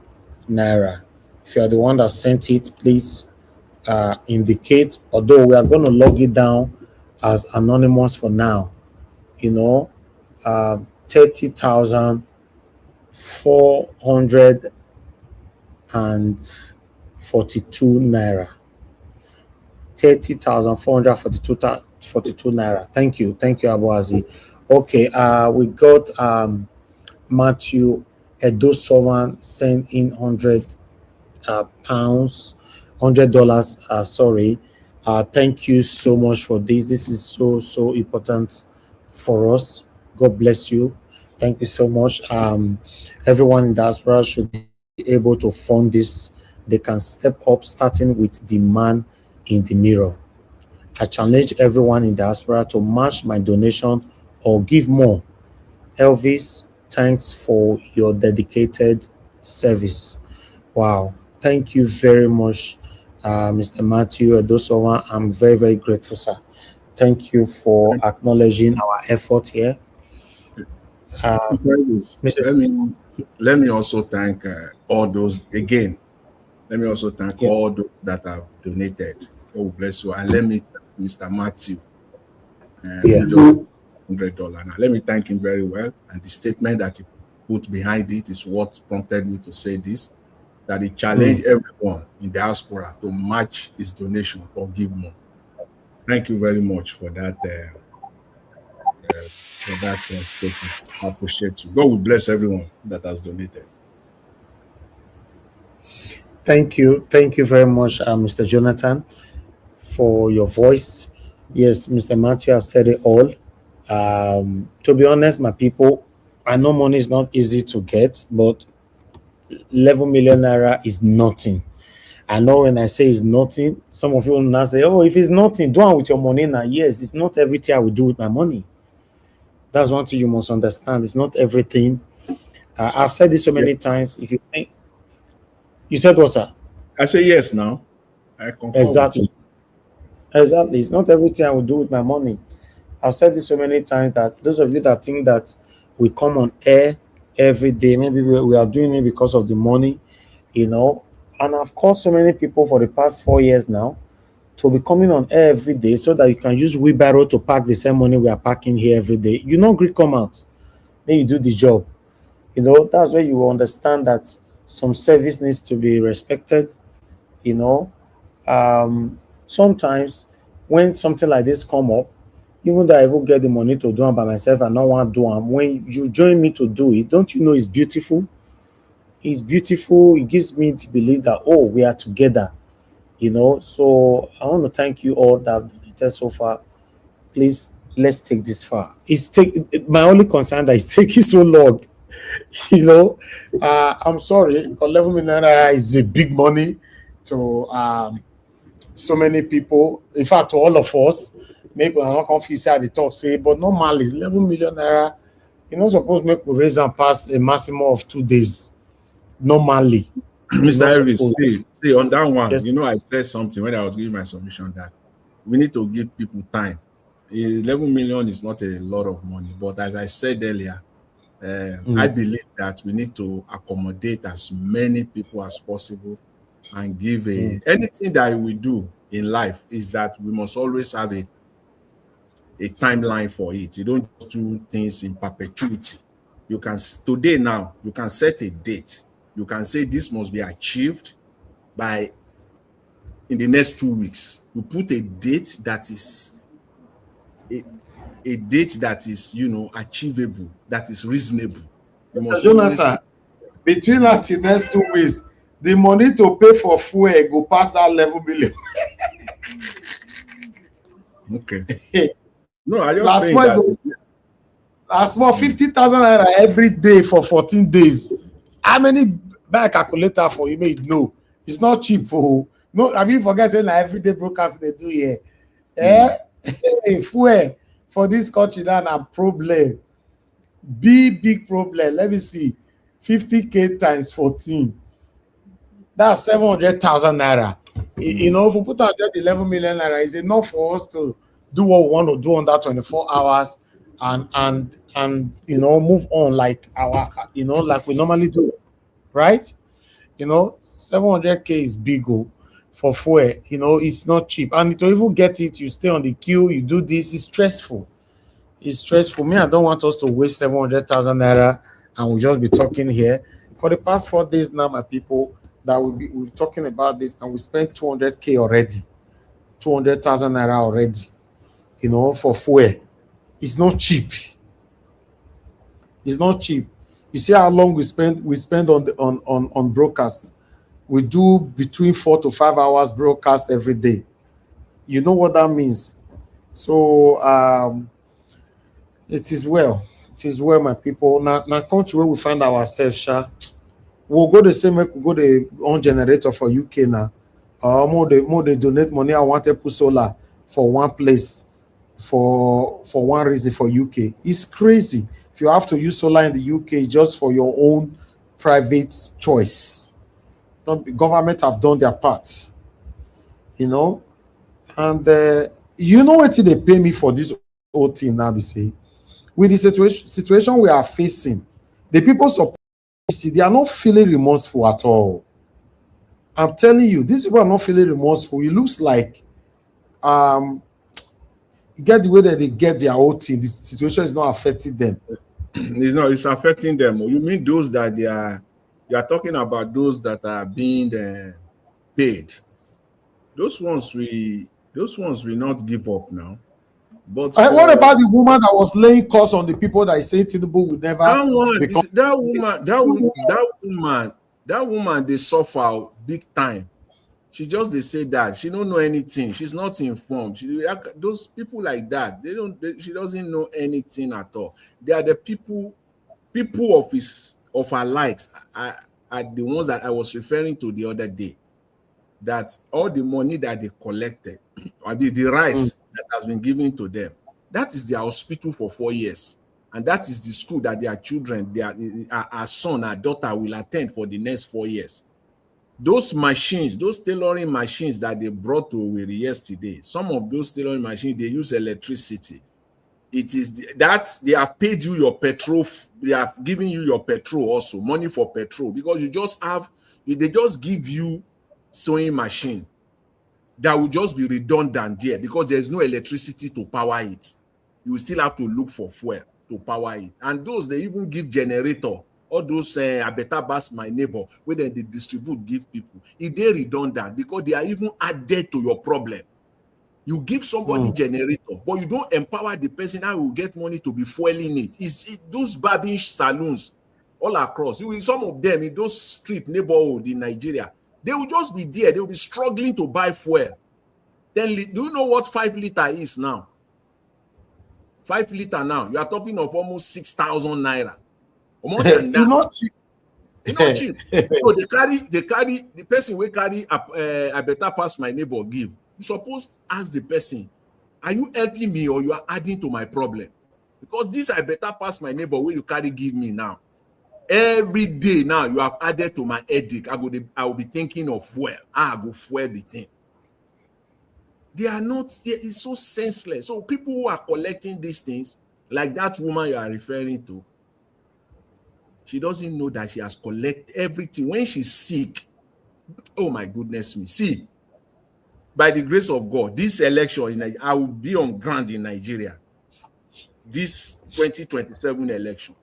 naira. If you are the one that sent it, please indicate. Although we are going to log it down as anonymous for now. 30,442 naira. 30,442 naira. Thank you, Abuazi. Okay, we got Matthew Edosovan sent in 100 pounds, $100. Sorry. Thank you so much for this. This is so important for us. God bless you. Thank you so much. Everyone in diaspora should be able to fund this. They can step up, starting with the man in the mirror. I challenge everyone in diaspora to match my donation or give more. Elvis, thanks for your dedicated service. Wow. Thank you very much, Mr. Matthew Edosowa. I'm very grateful, sir. Thank you for acknowledging our effort here. Mr. Let me also thank all those again. Let me also thank Yeah. all those that have donated. Oh, bless you. And let me thank Mr. Matthew, Yeah. who just $100. Now, let me thank him very well. And the statement that he put behind it is what prompted me to say this, that he challenged everyone in diaspora to match his donation or give more. Thank you very much for that. Statement. I appreciate you. God will bless everyone that has donated. Thank you. Thank you very much, Mr. Jonathan, for your voice. Yes, Mr. Matthew, I've said it all. To be honest, my people, I know money is not easy to get, but 11 million naira is nothing. I know when I say it's nothing, some of you will now say, oh, if it's nothing, do it with your money now. Yes, it's not everything I will do with my money. That's one thing you must understand. It's not everything. I've said this so many times. If you think, you said what, sir? I say yes now. I concur Exactly. with you. Exactly. It's not everything I will do with my money. I've said this so many times that those of you that think that we come on air every day, maybe we are doing it because of the money, And I've called so many people for the past 4 years now to be coming on air every day so that you can use wheelbarrow to pack the same money we are packing here every day. You know, Greek come out, then you do the job. That's where you will understand that some service needs to be respected. You know, Sometimes when something like this come up, even though I will get the money to do it by myself and not want to do it, when you join me to do it, don't you know it's beautiful? It's beautiful. It gives me to believe that, oh, we are together. So I want to thank you all that have donated so far. Please, let's take this far. My only concern that it's taking so long. I'm sorry. 11 million naira is a big money to so many people. In fact, to all of us. Make we not confuse at the talk say, but normally 11 million naira. You're not supposed to make we raise and pass a maximum of 2 days. Normally, Mr. Harris, supposed. see on that one, Yes. I said something when I was giving my submission that we need to give people time. 11 million is not a lot of money, but as I said earlier, I believe that we need to accommodate as many people as possible and give anything that we do in life is that we must always have a timeline for it. You don't do things in perpetuity. You can today now, you can set a date. You can say this must be achieved by in the next 2 weeks. You put a date that is a date that is achievable, that is reasonable. You must always Jonathan, between that in next 2 weeks, the money to pay for fuel go past that 11 million. okay. No, I just Last saying month, that. last month 50,000 naira every day for 14 days. How many buy calculator for you? May know it's not cheap. Oh, no, I mean, forget saying like everyday broadcast they do here. Fuel for this country now a problem. Big problem. Let me see, 50K times 14. That's 700,000 naira. If we put out just 11 million naira, it's enough for us to do what we want to do on that 24 hours and move on like like we normally do, right? 700K is big for fuel. It's not cheap, and to even get it, you stay on the queue, you do this. It's stressful. Me, I don't want us to waste 700,000 naira and we'll just be talking here for the past 4 days now, my people. That we're talking about this, and we spent 200K already, 200,000 naira already. For fuel, it's not cheap. It's not cheap. You see how long we spend on broadcast. We do between 4 to 5 hours broadcast every day. You know what that means. So it is well. It is well, my people. Now country where we find ourselves, sha, we'll go the same way we go the own generator for UK now. More they donate money. I want to put solar for one place for one reason for UK. It's crazy. If you have to use solar in the UK just for your own private choice, the government have done their part, you know. And you know what they pay me for this whole thing now? They say with the situation we are facing, the people support see they are not feeling remorseful at all. I'm telling you, these people are not feeling remorseful. It looks like um you get the way that they get their whole thing. The situation is not affecting them. It's affecting them. You mean those that you are talking about those that are being paid. Those ones will not give up now. But What for about the woman that was laying curse on the people that is saying Tinubu would never that one, become? that woman, they suffer big time. She just they say that she don't know anything. She's not informed. Those people like that, she doesn't know anything at all. They are the people of her likes are the ones that I was referring to the other day. That all the money that they collected, or the rice that has been given to them, that is their hospital for 4 years. And that is the school that their children, our son, our daughter will attend for the next 4 years. Those machines, those tailoring machines that they brought to Owerri yesterday, some of those tailoring machines, they use electricity. It is that they have paid you your petrol, they have given you your petrol also, money for petrol, because they just give you sewing machine that will just be redundant there because there's no electricity to power it. You will still have to look for fuel to power it. And those, they even give generator. All those I better pass my neighbor where then they distribute, give people. If they redundant because they are even added to your problem. You give somebody generator, but you don't empower the person that will get money to be fueling it. Those barbing saloons all across. Some of them in those street neighborhood in Nigeria, they will just be there. They will be struggling to buy fuel. Do you know what 5 liter is now? 5 liter now, you are talking of almost 6,000 naira. Or more than that. It's not cheap. It's not cheap. So they carry the person will carry I better pass my neighbor give. You supposed to ask the person, are you helping me or you are adding to my problem? Because this I better pass my neighbor where you carry give me now. Every day now you have added to my headache. I will be thinking of fuel. I go fuel the thing. They are not, it's so senseless. So people who are collecting these things, like that woman you are referring to, she doesn't know that she has collected everything. When she's sick, oh my goodness me. See, by the grace of God, this election, I will be on ground in Nigeria. This 2027 election.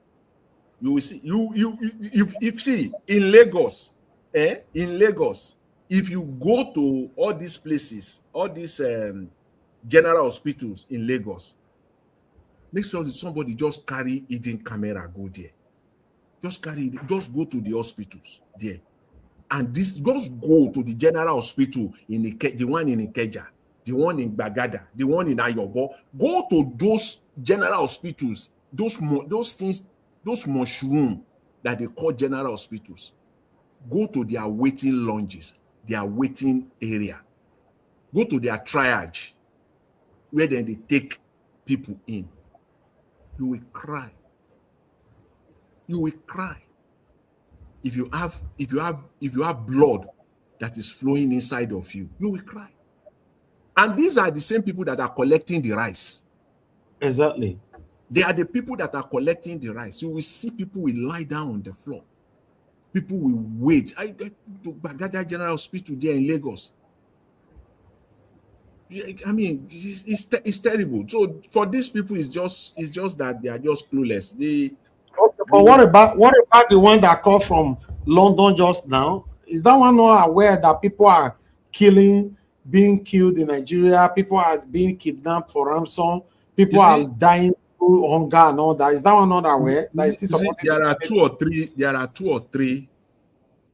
You will see, if see, in Lagos, if you go to all these places, all these general hospitals in Lagos, make sure that somebody just carry hidden camera, go there. Just go to the hospitals there. And just go to the general hospital the one in Ikeja, the one in Bagada, the one in Ayobo. Go to those general hospitals, those things, those mushroom that they call general hospitals. Go to their waiting lounges, their waiting area. Go to their triage, where then they take people in. You will cry. You will cry. If you have blood that is flowing inside of you, you will cry. And these are the same people that are collecting the rice. Exactly. They are the people that are collecting the rice. You will see people will lie down on the floor. People will wait. I get to Bagada General Hospital there in Lagos. I mean, it's terrible. So for these people, it's just that they are just clueless. But what about the one that called from London just now? Is that one not aware that people are being killed in Nigeria? People are being kidnapped for ransom. People are dying through hunger and all that. Is that one not aware? That is still supporting there are two or three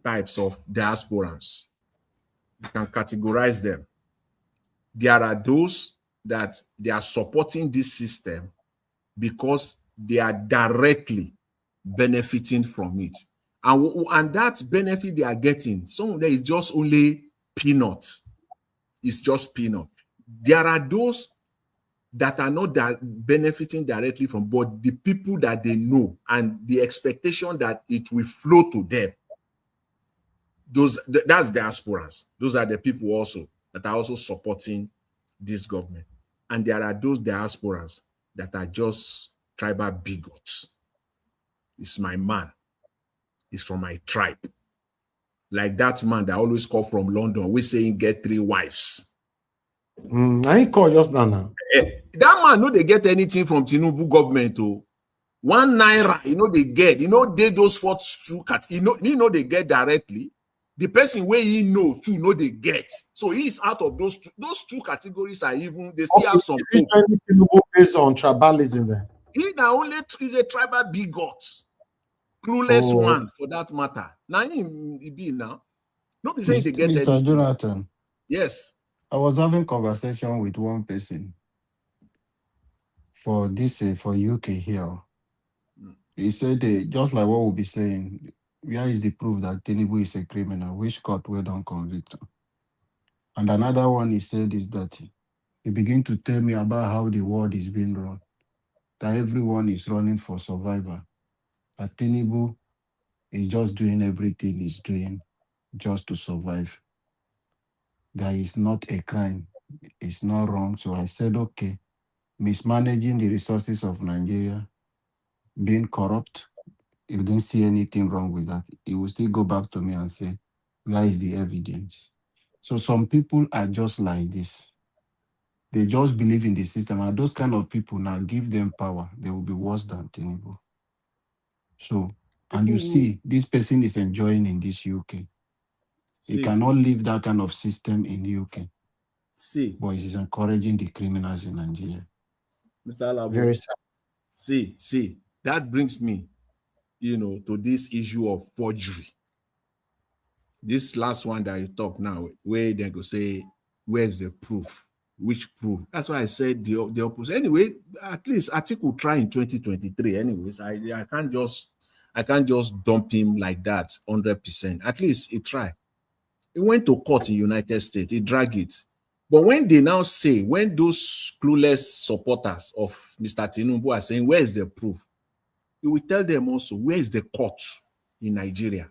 types of diasporans. You can categorize them. There are those that they are supporting this system because they are directly benefiting from it. And that benefit they are getting, some of them is just only peanuts. It's just peanut. There are those that are not that benefiting directly from, but the people that they know and the expectation that it will flow to them. That's diasporans. Those are the people also that are also supporting this government. And there are those diasporans that are just tribal bigots. It's my man. It's from my tribe. Like that man that always call from London, we saying get 3 wives. I ain't call just now. That man no they get anything from Tinubu government. Oh, 1 naira, they get, they those 42 cat, they get directly. The person where he know too, they get. So he is out of those two categories are even, they still have some hope. Based on tribalism then. He now only is a tribal bigot, clueless one for that matter. Now he be now. No be saying they get Mr. anything. Jonathan. Yes. I was having conversation with one person for this for UK here. He said, just like what we'll be saying, where is the proof that Tinubu is a criminal? Which court will don't convict him? And another one he said is that he began to tell me about how the world is being run, that everyone is running for survival, that Tinubu is just doing everything he's doing just to survive. That is not a crime. It's not wrong. So I said, okay, mismanaging the resources of Nigeria, being corrupt, if you don't see anything wrong with that, he will still go back to me and say, where is the evidence? So some people are just like this. They just believe in the system. And those kind of people, now give them power, they will be worse than Tinubu. So, and you see, this person is enjoying in this UK. He cannot live that kind of system in UK. But he's encouraging the criminals in Nigeria. Mr. Alabo. Very sad. See, that brings me, to this issue of forgery. This last one that you talk now, where they go say, where's the proof? Which proof? That's why I said the opposite. Anyway, at least Atiku will try in 2023. Anyways, I can't just dump him like that 100%. At least he tried. He went to court in United States. He dragged it. But when they now say, when those clueless supporters of Mr. Tinubu are saying, where is the proof? You will tell them also, where is the court in Nigeria?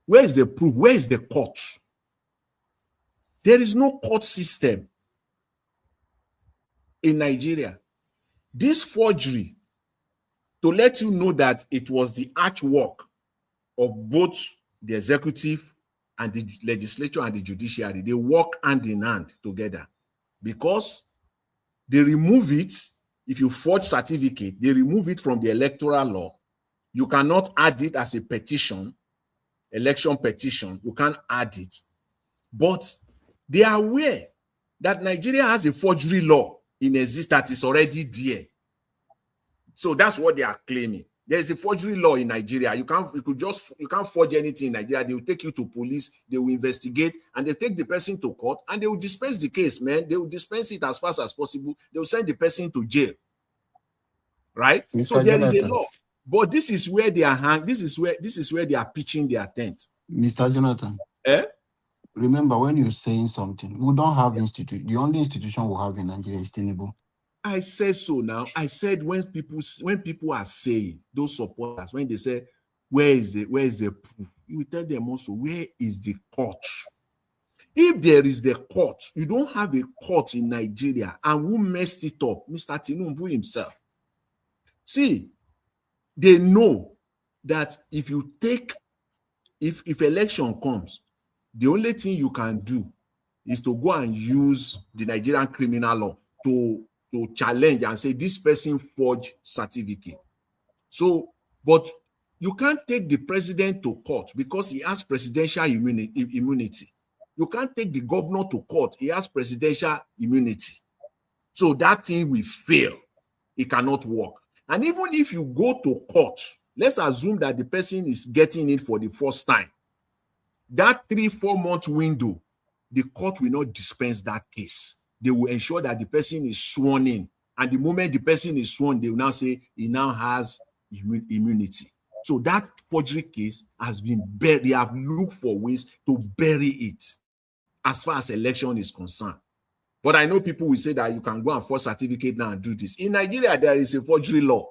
Where is the proof? Where is the court? There is no court system in Nigeria. This forgery, to let you know that it was the artwork of both the executive and the legislature and the judiciary, they work hand in hand together because they remove it. If you forge certificate, they remove it from the electoral law. You cannot add it as a petition, election petition. You can't add it. But they are aware that Nigeria has a forgery law in existence that is already there. So that's what they are claiming. There is a forgery law in Nigeria. You can't forge anything in Nigeria. They will take you to police, they will investigate, and they take the person to court, and they will dispense the case, man. They will dispense it as fast as possible. They will send the person to jail. Right? Mr. So there is a Jonathan. law. But this is where they are this is where they are pitching their tent. Mr. Jonathan. Remember, when you're saying something, we don't have institute. The only institution we have in Nigeria is Tinubu. I said so now. I said when people are saying, those supporters, when they say, where is the proof? You will tell them also, where is the court? If there is the court, you don't have a court in Nigeria. And who messed it up? Mr. Tinubu himself. See, they know that if election comes, the only thing you can do is to go and use the Nigerian criminal law to challenge and say this person forged certificate. So, but you can't take the president to court because he has presidential immunity. You can't take the governor to court. He has presidential immunity. So that thing will fail. It cannot work. And even if you go to court, let's assume that the person is getting it for the first time. That 3-4 month window, the court will not dispense that case. They will ensure that the person is sworn in. And the moment the person is sworn, they will now say he now has immunity. So that forgery case has been buried. They have looked for ways to bury it as far as election is concerned. But I know people will say that you can go and forge certificate now and do this. In Nigeria, there is a forgery law.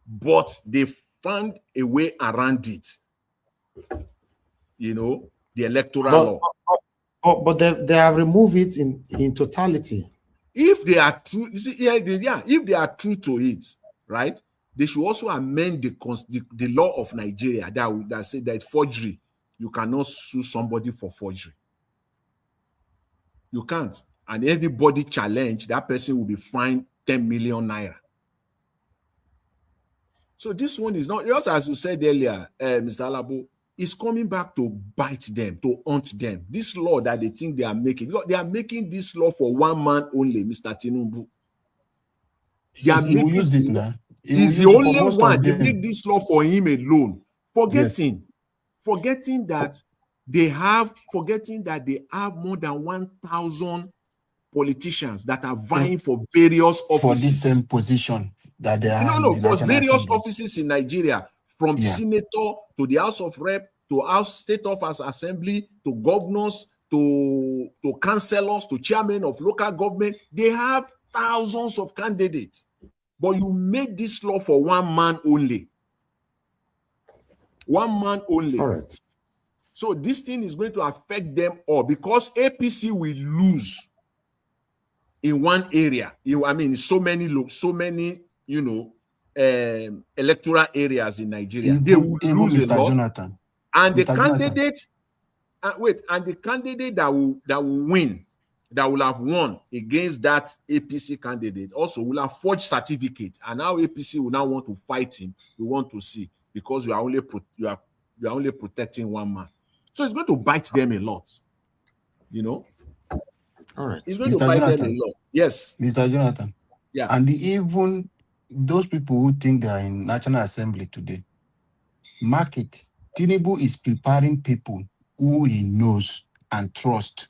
But they found a way around it. You know, the electoral law. But they have removed it in totality. If they are true, you see, if they are true to it, right, they should also amend the law of Nigeria that say that forgery, you cannot sue somebody for forgery. You can't. And anybody challenge, that person will be fined 10 million naira. So this one is not, just as you said earlier, Mr. Alabo, is coming back to bite them, to haunt them. This law that they think they are making this law for one man only, Mr. Tinubu. He will use it now. He's the only one. They make this law for him alone. Forgetting that they have more than 1,000 politicians that are vying for various offices. For this same position that they are. For various offices in Nigeria, from senator to the House of Rep, to House State Office Assembly, to governors, to councillors, to chairmen of local government. They have thousands of candidates. But you made this law for one man only. One man only. All right. So this thing is going to affect them all because APC will lose in one area. So many, electoral areas in Nigeria. They will lose a lot. Jonathan. And the candidate, and the candidate that will win, that will have won against that APC candidate, also will have forged certificate. And now APC will now want to fight him. We want to see, because you are only protecting one man. So it's going to bite them a lot. All right. It's going to bite them a lot. Yes. Mr. Jonathan. Yeah. And even those people who think they are in National Assembly today, mark it. Tinubu is preparing people who he knows and trusts.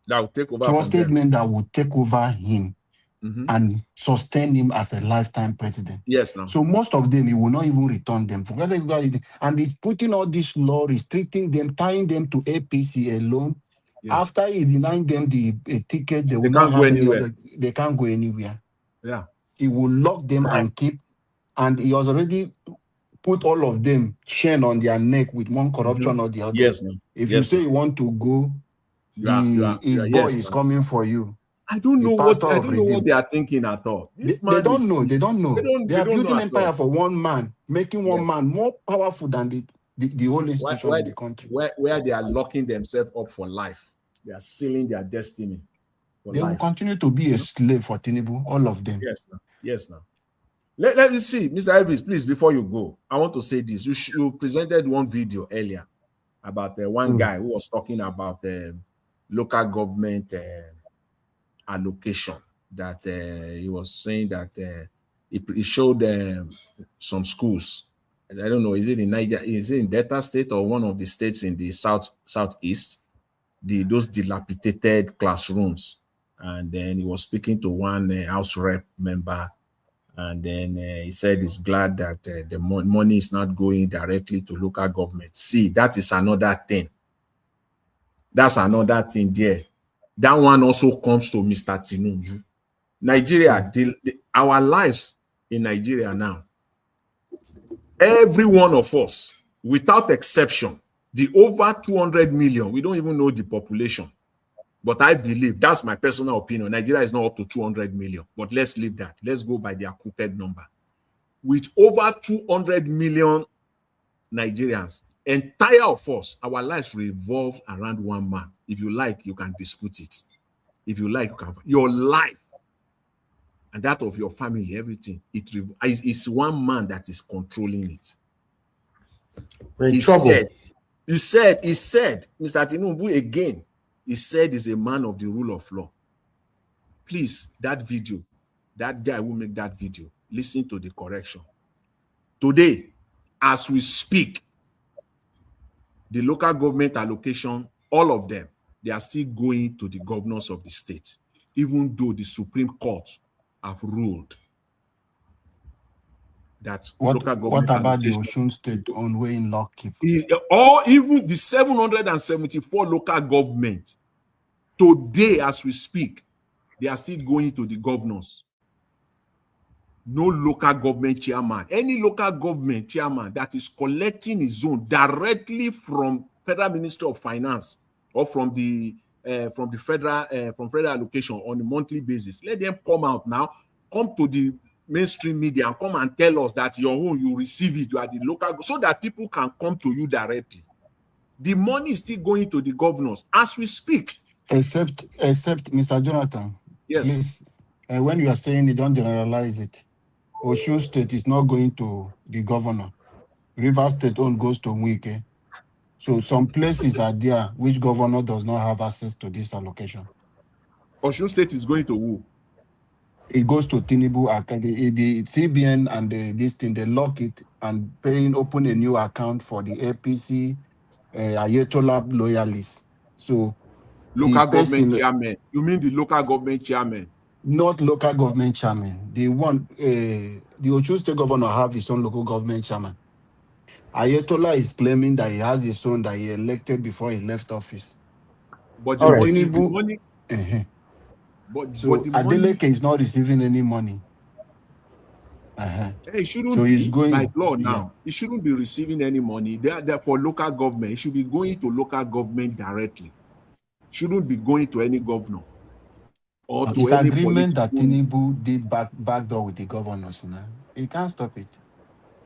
That will take over. Trusted men that will take over him and sustain him as a lifetime president. Yes. No. So most of them, he will not even return them. And he's putting all this law, restricting them, tying them to APC alone. Yes. After he denied them the ticket, they will not have any other. They can't go anywhere. Yeah. He will lock them and keep. And he has already put all of them chain on their neck with one corruption or the other. Yes. If you say you want to go, his boy is coming for you. I don't know what they are thinking at all. They don't know. They are building empire for one man, making one man more powerful than the whole institution in the country. Where they are locking themselves up for life. They are sealing their destiny. They will continue to be a slave for Tinubu, all of them. Yes. Let me see, Mr. Elvis, please, before you go, I want to say this. You presented one video earlier about one guy who was talking about local government allocation, that he was saying that he showed some schools. I don't know, is it in Niger? Is it in Delta State or one of the states in the southeast? Those dilapidated classrooms. And then he was speaking to one House Rep member, and then he said he's glad that the money is not going directly to local government. See, that is another thing. That's another thing there. That one also comes to Mr. Tinubu. Nigeria, our lives in Nigeria now, every one of us, without exception, the over 200 million, we don't even know the population. But I believe, that's my personal opinion, Nigeria is not up to 200 million. But let's leave that. Let's go by their crooked number. With over 200 million Nigerians, entire of us, our lives revolve around one man. If you like, you can dispute it. If you like, you can. Your life and that of your family, everything, it's one man that is controlling it. He said, Mr. Tinubu again, he said he's a man of the rule of law. Please, that video, that guy who made that video, listen to the correction. Today, as we speak, the local government allocation, all of them, they are still going to the governors of the state, even though the Supreme Court have ruled that local What government about the allocation, Osun State on way in lockkeep? or even the 774 local government, today as we speak, they are still going to the governors. No local government chairman, any local government chairman that is collecting his own directly from Federal Ministry of Finance or from the federal allocation on a monthly basis, let them come out now, come to the mainstream media and come and tell us that your own, you receive it, you are the local, so that people can come to you directly. The money is still going to the governors as we speak. Except Mr. Jonathan, Yes. please, when you are saying you don't generalize it, Osun State is not going to the governor. Rivers State own goes to Wike. So some places are there which governor does not have access to this allocation. Osun State is going to who? It goes to Tinubu, the CBN and this thing, they lock it and open a new account for the APC, Ayatollah loyalists. So Local the person, government chairman. You mean the local government chairman? not local government chairman. The one, the Osun State governor have his own local government chairman. Ayatollah is claiming that he has his own that he elected before he left office. But the So money, Tinubu, but so the money, Adeleke is not receiving any money. it shouldn't So he's be going by law now. Yeah. He shouldn't be receiving any money. They're for local government. It should be going to local government directly. Shouldn't be going to any governor or to It's any agreement that political. Tinubu did backdoor with the governors now. He can't stop it.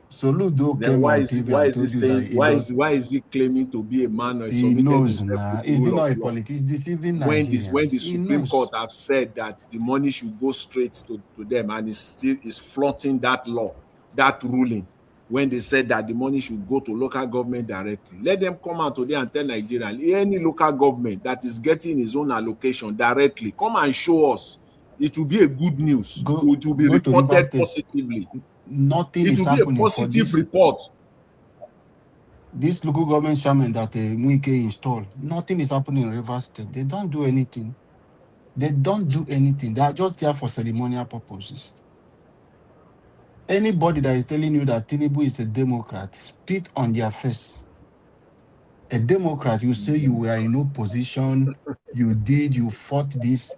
Soludo Then came why on is he TV and told you that saying why is he claiming to be a man or he submitted knows himself to now. the Is he rule not of a law? politician? He's deceiving When the Nigerians. He Supreme Court knows. have said that the money should go straight to them, and is flaunting that law, that ruling, when they said that the money should go to local government directly. Let them come out today and tell Nigerians, any local government that is getting his own allocation directly, come and show us. It will be a good news. It will be Go to Rivers reported State. positively. Nothing It is will be a happening for positive report. this local government chairman that Wike installed. Nothing is happening in Rivers State. They don't do anything. They don't do anything. They are just there for ceremonial purposes. Anybody that is telling you that Tinubu is a Democrat, spit on their face. A Democrat, you say you were in opposition, you fought this.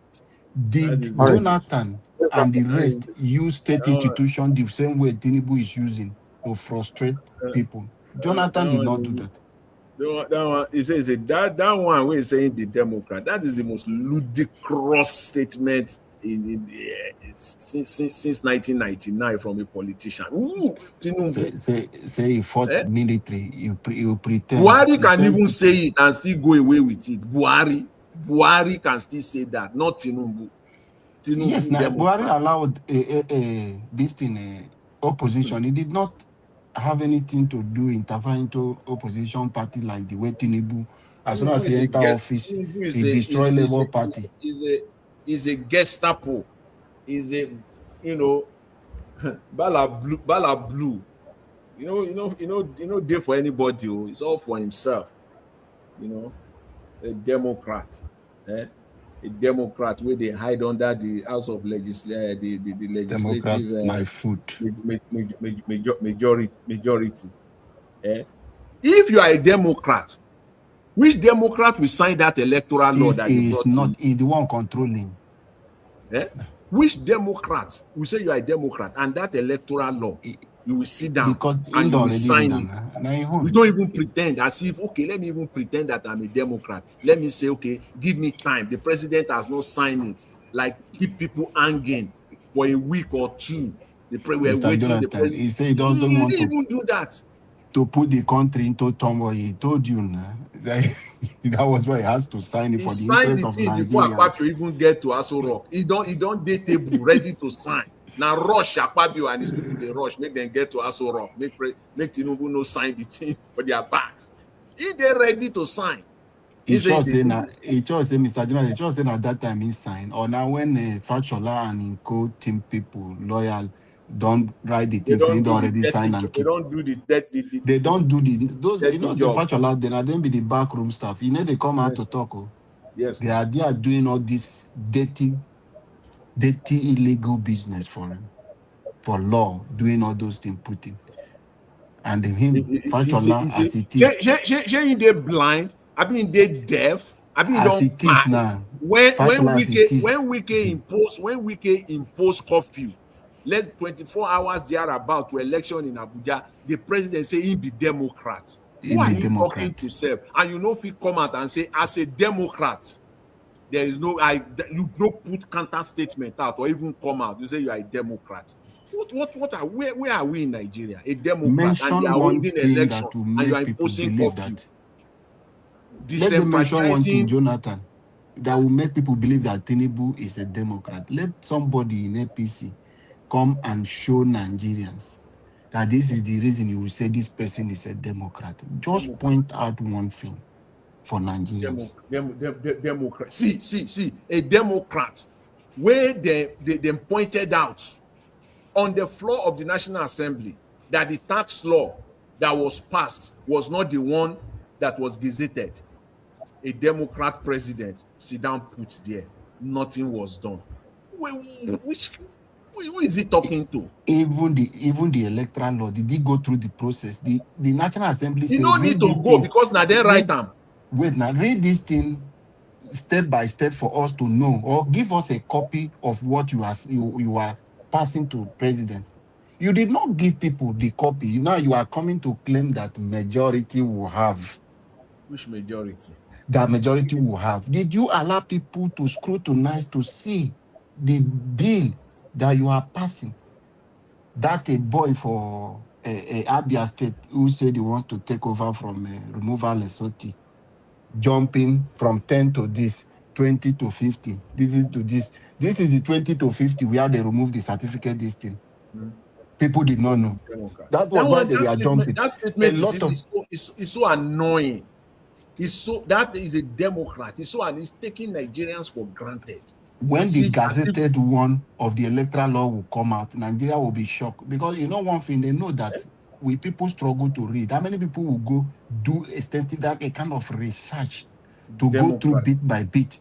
Did That is All right. Jonathan and the rest use state institution the same way Tinubu is using to frustrate people? Jonathan did not do that. That one, he says that one where he's saying the Democrat, that is the most ludicrous statement since 1999 from a politician. Ooh, Say he fought military, you pretend. Buhari can even say it and still go away with it. Buhari can still say that, not Tinubu. Yes, now Buhari allowed this thing opposition. He did not have anything to do interfere into opposition party like the way Tinubu. As soon as he enter office, he destroy Labour Party. He's a Gestapo. He's a Bala Blue. There for anybody. It's all for himself. A Democrat. A Democrat where they hide under the House of Legislative, the legislative my foot. majority. If you are a Democrat, which Democrat will sign that electoral law that you brought? He's the one controlling. Which Democrat will say you are a Democrat and that electoral law you will sit down and you will sign it? We don't even pretend as if, okay, let me even pretend that I'm a Democrat. Let me say, okay, give me time. The president has not signed it. Like, keep people hanging for a week or two. We're waiting. Jonathan, the president. He said he doesn't want to even do that. To put the country into turmoil. He told you now. That was why he has to sign it for the interest of Nigerians. Before Akpabio even get to Aso Rock. He don't date table ready to sign. Now rush Akpabio and his people, they rush, make them get to Aso Rock, make Tinubu no sign the thing for their back. If they're ready to sign. He just say Mr. Jonas, he just say at that time he signed. Or now when Fachola and Inco team people loyal, don't write the They thing, don't they do the already sign and they keep. don't do They don't do those, dirty the job. Fachola, then then be the backroom staff. They come out Yes, to talk. Oh. yes. They are doing all this dirty illegal business for him, for law, doing all those things, putting. And him, Fachola, as it is, They blind. I mean, they deaf. I mean, as don't it is mind. now, Fachola as it is. When Wike impose curfew, less 24 hours there about to election in Abuja, the president say he be Democrat. Who Him are a you talking Democrat. to, sir? And you know, if he come out and say, as a Democrat, there is no you don't put counter statement out or even come out. You say you are a Democrat. What are where are we in Nigeria? A Democrat, and they Mention are one holding thing election that will and you are make people imposing believe curfew, that. Let them mention one thing, disenfranchising. Jonathan, that will make people believe that Tinubu is a Democrat. Let somebody in APC come and show Nigerians that this is the reason you will say this person is a Democrat. Just Democrat, point out one thing for Nigerians. Democrat. See, a Democrat where they pointed out on the floor of the National Assembly that the tax law that was passed was not the one that was gazetted. A Democrat president sit down put there, nothing was done. Which who is he talking to? Even the electoral law, did he go through the process? The National Assembly You say no need read to these go things. because now they write Read them. Wait now, read this thing step by step for us to know, or give us a copy of what you are passing to president. You did not give people the copy. Now you are coming to claim that majority will have. Which majority? That majority will have. Did you allow people to scrutinize to see the bill that you are passing? That a boy for Abia State who said he wants to take over from removal Lesotho, jumping from 10 to this, 20 to 50. This is to this. This is the 20 to 50 where they remove the certificate this thing. Hmm. People did not know. Democrat. That was why they were jumping. That A statement lot of is so annoying. That is a Democrat. It's taking Nigerians for granted. when As the if gazetted one of the electoral law will come out, Nigeria will be shocked because you know one thing they know that we people struggle to read. How many people will go do extensive that a kind of research to go through Democrat. bit by bit?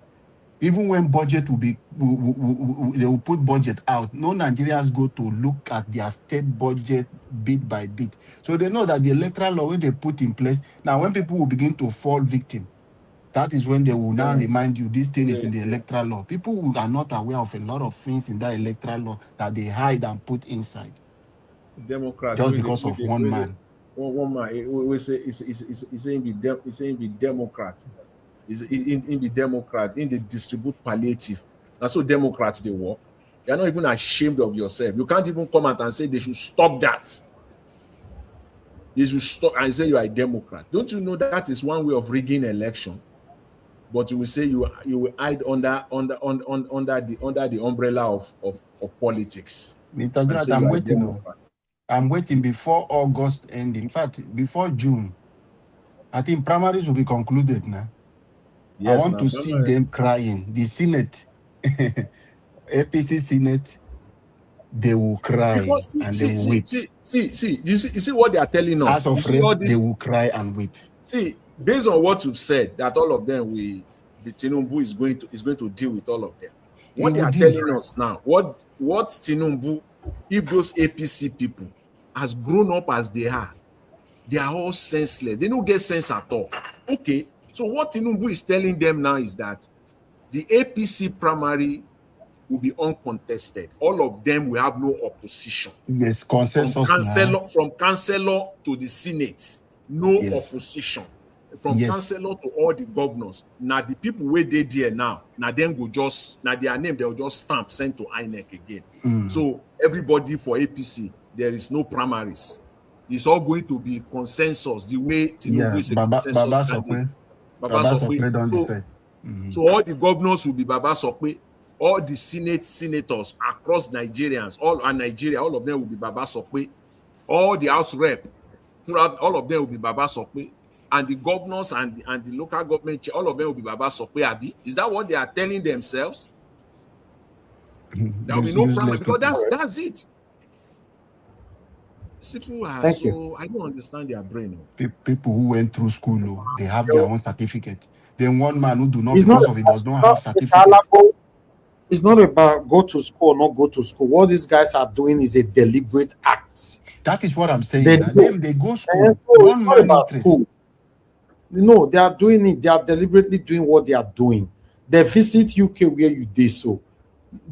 Even when budget will be, they will put budget out. No Nigerians go to look at their state budget bit by bit. So they know that the electoral law, when they put in place, now when people will begin to fall victim, that is when they will now Demo- remind you this thing is in the- the electoral law. People who are not aware of a lot of things in that electoral law that they hide and put inside Democrat. just because of one man. One man. We say it's saying be Democrat. Is in the Democrat in the distribute palliative. And so Democrats they work. You're not even ashamed of yourself. You can't even come out and say they should stop that. They should stop and say you are a Democrat. Don't you know that is one way of rigging election? But you will say you will hide under the umbrella of politics Mr. and say Jonathan, you I'm are a waiting. Oh. Democrat. I'm waiting before August ending. In fact, before June. I think primaries will be concluded now. I Yes, want now to see them crying. The Senate, APC Senate, they will cry because and they will weep. you see what they are telling House us. You of see Rep, all they this. will cry and weep. See, based on what you've said, that all of them the Tinubu is going to deal with all of them. He What they will are deal. telling us now, what Tinubu, if those APC people as grown up as they are all senseless. They don't get sense at all. Okay, so what Tinubu is telling them now is that the APC primary will be uncontested. All of them will have no opposition. Yes, consensus now. From councillor to the Senate, no Yes, opposition. From yes. councillor to all the governors. Now the people wey dey there now, na them go just na their name they will just stamp send to INEC again. So everybody for APC, there is no primaries. It's all going to be consensus. The way Tinubu Yeah, is a consensus Baba candidate. Sokwe. Baba Baba Sokwe. Sokwe don't So decide. so all the governors will be Baba Sokwe. All the senators across Nigerians, all of them will be Baba Sokwe. All the House rep, throughout all of them will be Baba Sokwe. And the governors and the local government, all of them will be Baba Sokwe. Abi, is that what they are telling themselves? There will be These no primary useless because people. that's it. These people are Thank you. so, I don't understand their brain. People who went through school, oh, they have their own certificate. Then one man who do not, It's not because of it, about, does not it's have not, Mr. certificate. Alabo, it's not about go to school or not go to school. What these guys are doing is a deliberate act. That is what I'm saying. They Now. know. Them, they go And school. so it's One not man about interest. school. No, they are doing it. They are deliberately doing what they are doing. They visit UK where you did so.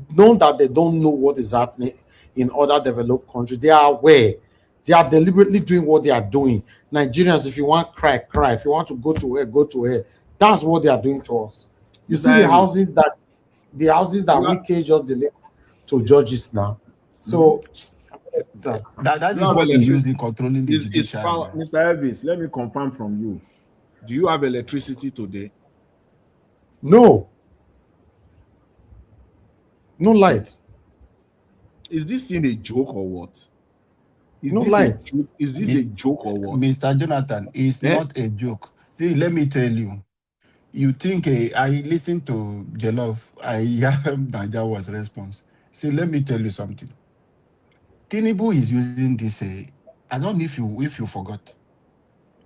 Know that they don't know what is happening in other developed countries. They are aware. They are deliberately doing what they are doing. Nigerians, if you want cry, cry. If you want to go to hell, go to hell. That's what they are doing to us. You Mr. see Harris, the houses that you have, Wike just delivered to judges now. mhm. So, sir, That You is have what they electricity. use in controlling the Is judiciary power, now. Mr. Elvis, let me confirm from you. Do you have electricity today? no, no light, Is this thing a joke or what? Is no this a light. joke? Is this a Mi- joke or what? Mr. Jonathan, it's Eh? not a joke. See, let me tell you. You think I listened to Jollof, I hear Naija was response. See, let me tell you something. Tinubu is using this. I don't know if you forgot.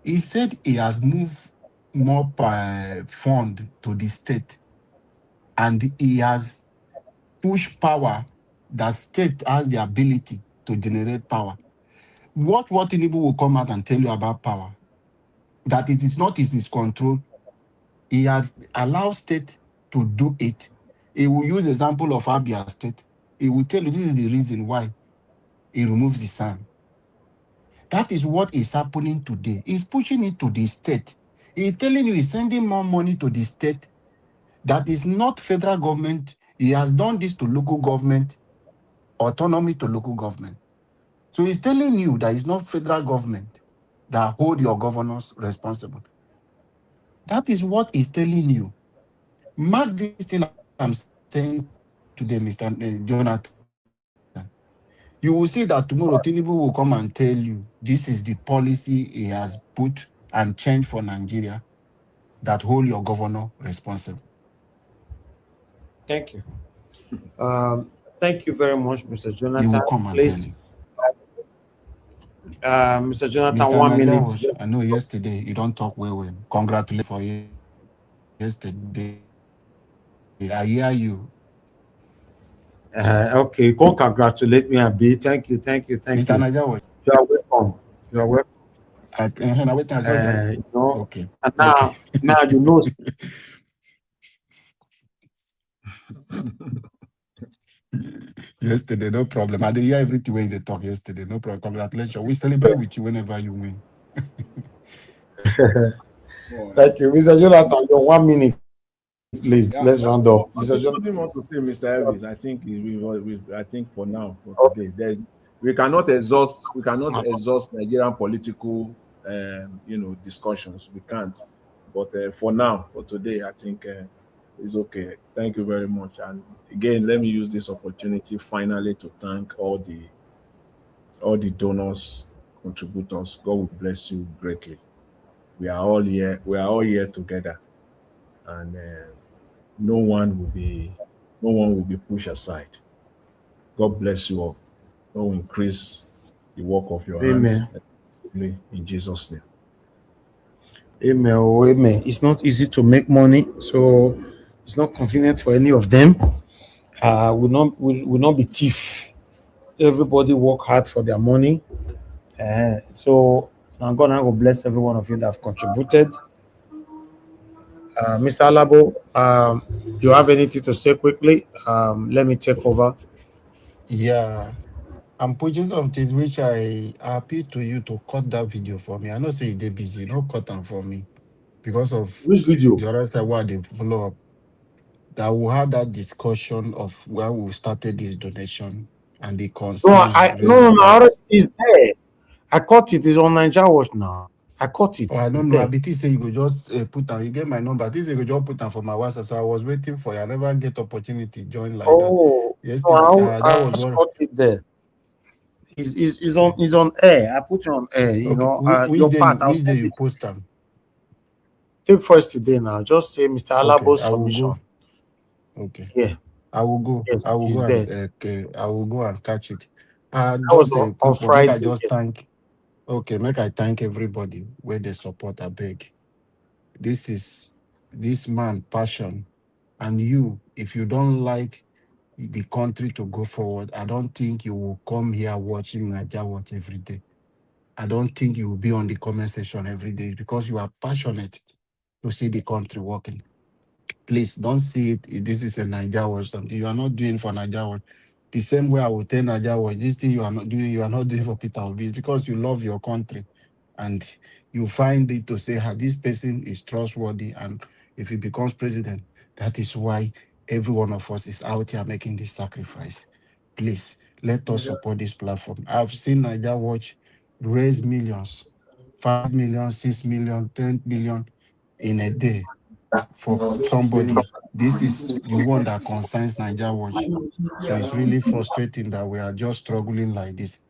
He said he has moved more fund to the state, and he has pushed power that state has the ability to generate power. What Tinubu will come out and tell you about power, that it is not in his control. He has allowed state to do it. He will use example of Abia State. He will tell you this is the reason why he removed the SAN. That is what is happening today. He's pushing it to the state. He's telling you he's sending more money to the state. That is not federal government. He has done this to local government, autonomy to local government. So he's telling you that it's not federal government that hold your governors responsible. That is what he's telling you. Mark this thing I'm saying today, Mr. Jonathan. You will see that tomorrow Tinubu will come and tell you this is the policy he has put and changed for Nigeria that hold your governor responsible. Thank you. Thank you very much, Mr. He will Jonathan. come and tell you. Please, Mr. Jonathan, Mr. 1 minute. Najawash, I know yesterday you don't talk well. Congratulations for yesterday. I hear you. Okay, you can't congratulate me, Abi. Thank you, thank you, Mr. thank you. Najawash. You are welcome. You are welcome. I wait as well. You know, Okay. and Okay. now you know. Yesterday, no problem. I did hear everything when they talk yesterday. No problem. Congratulations. We celebrate with you whenever you win. Boy. Thank you, Mr. Jonathan. Your 1 minute, please. Yeah, Let's round up, Mr. nothing, Jonathan. nothing more to say, Mr. Elvis. I think I think for now, for today, we cannot exhaust Nigerian political discussions. We can't. But for now, for today, I think it's okay. Thank you very much. And again, let me use this opportunity finally to thank all the donors, contributors. God will bless you greatly. We are all here. We are all here together, and no one will be no one will be pushed aside. God bless you all. God will increase the work of your hands Amen. in Jesus' name. Amen. Oh, amen. It's not easy to make money, so it's not convenient for any of them. Will not be thief. Everybody work hard for their money. So I'm gonna go bless every one of you that have contributed. Mr. Alabo, do you have anything to say quickly? Let me take over. Yeah. I'm putting some things which I appeal to you to cut that video for me. I know say they're busy, no cut them for me because of Which video? the other side where they follow up. That will have that discussion of where we started this donation and the No, concern raised no. about. It's there. I caught it. It's on Nigeria Watch now. I caught Oh, it. I It's don't know. I there. be think say you could just put down. You get my number. This you could just put down for my WhatsApp. So I was waiting for you. I never get opportunity join like that. Oh, Yesterday, no, that I was just what. caught it there. It's on air. I put it on air. Okay, Your part. I'll which day send you it. post them? Take first today now. Just say Mr. Okay, Alabo's I will submission. go. Okay, Yeah. I will go. Yes, I will it's go there. and okay, I will go and catch it. That was Just a on quick one. Make Friday. I just thank. Okay, make I thank everybody where they support. I beg. This is this man passion, and you. If you don't like the country to go forward, I don't think you will come here watching Nigeria watch every day. I don't think you will be on the comment section every day because you are passionate to see the country working. Please don't see it. This is a Niger watch something. You are not doing for Niger watch. The same way I will tell Niger watch, this thing you are not doing, you are not doing for Peter Obi. It's because you love your country and you find it to say, this person is trustworthy. And if he becomes president, that is why every one of us is out here making this sacrifice. Please let us support this platform. I've seen Niger watch raise millions, 5 million, 6 million, 10 million in a day for somebody. This is the one that concerns Niger Watch. So it's really frustrating that we are just struggling like this.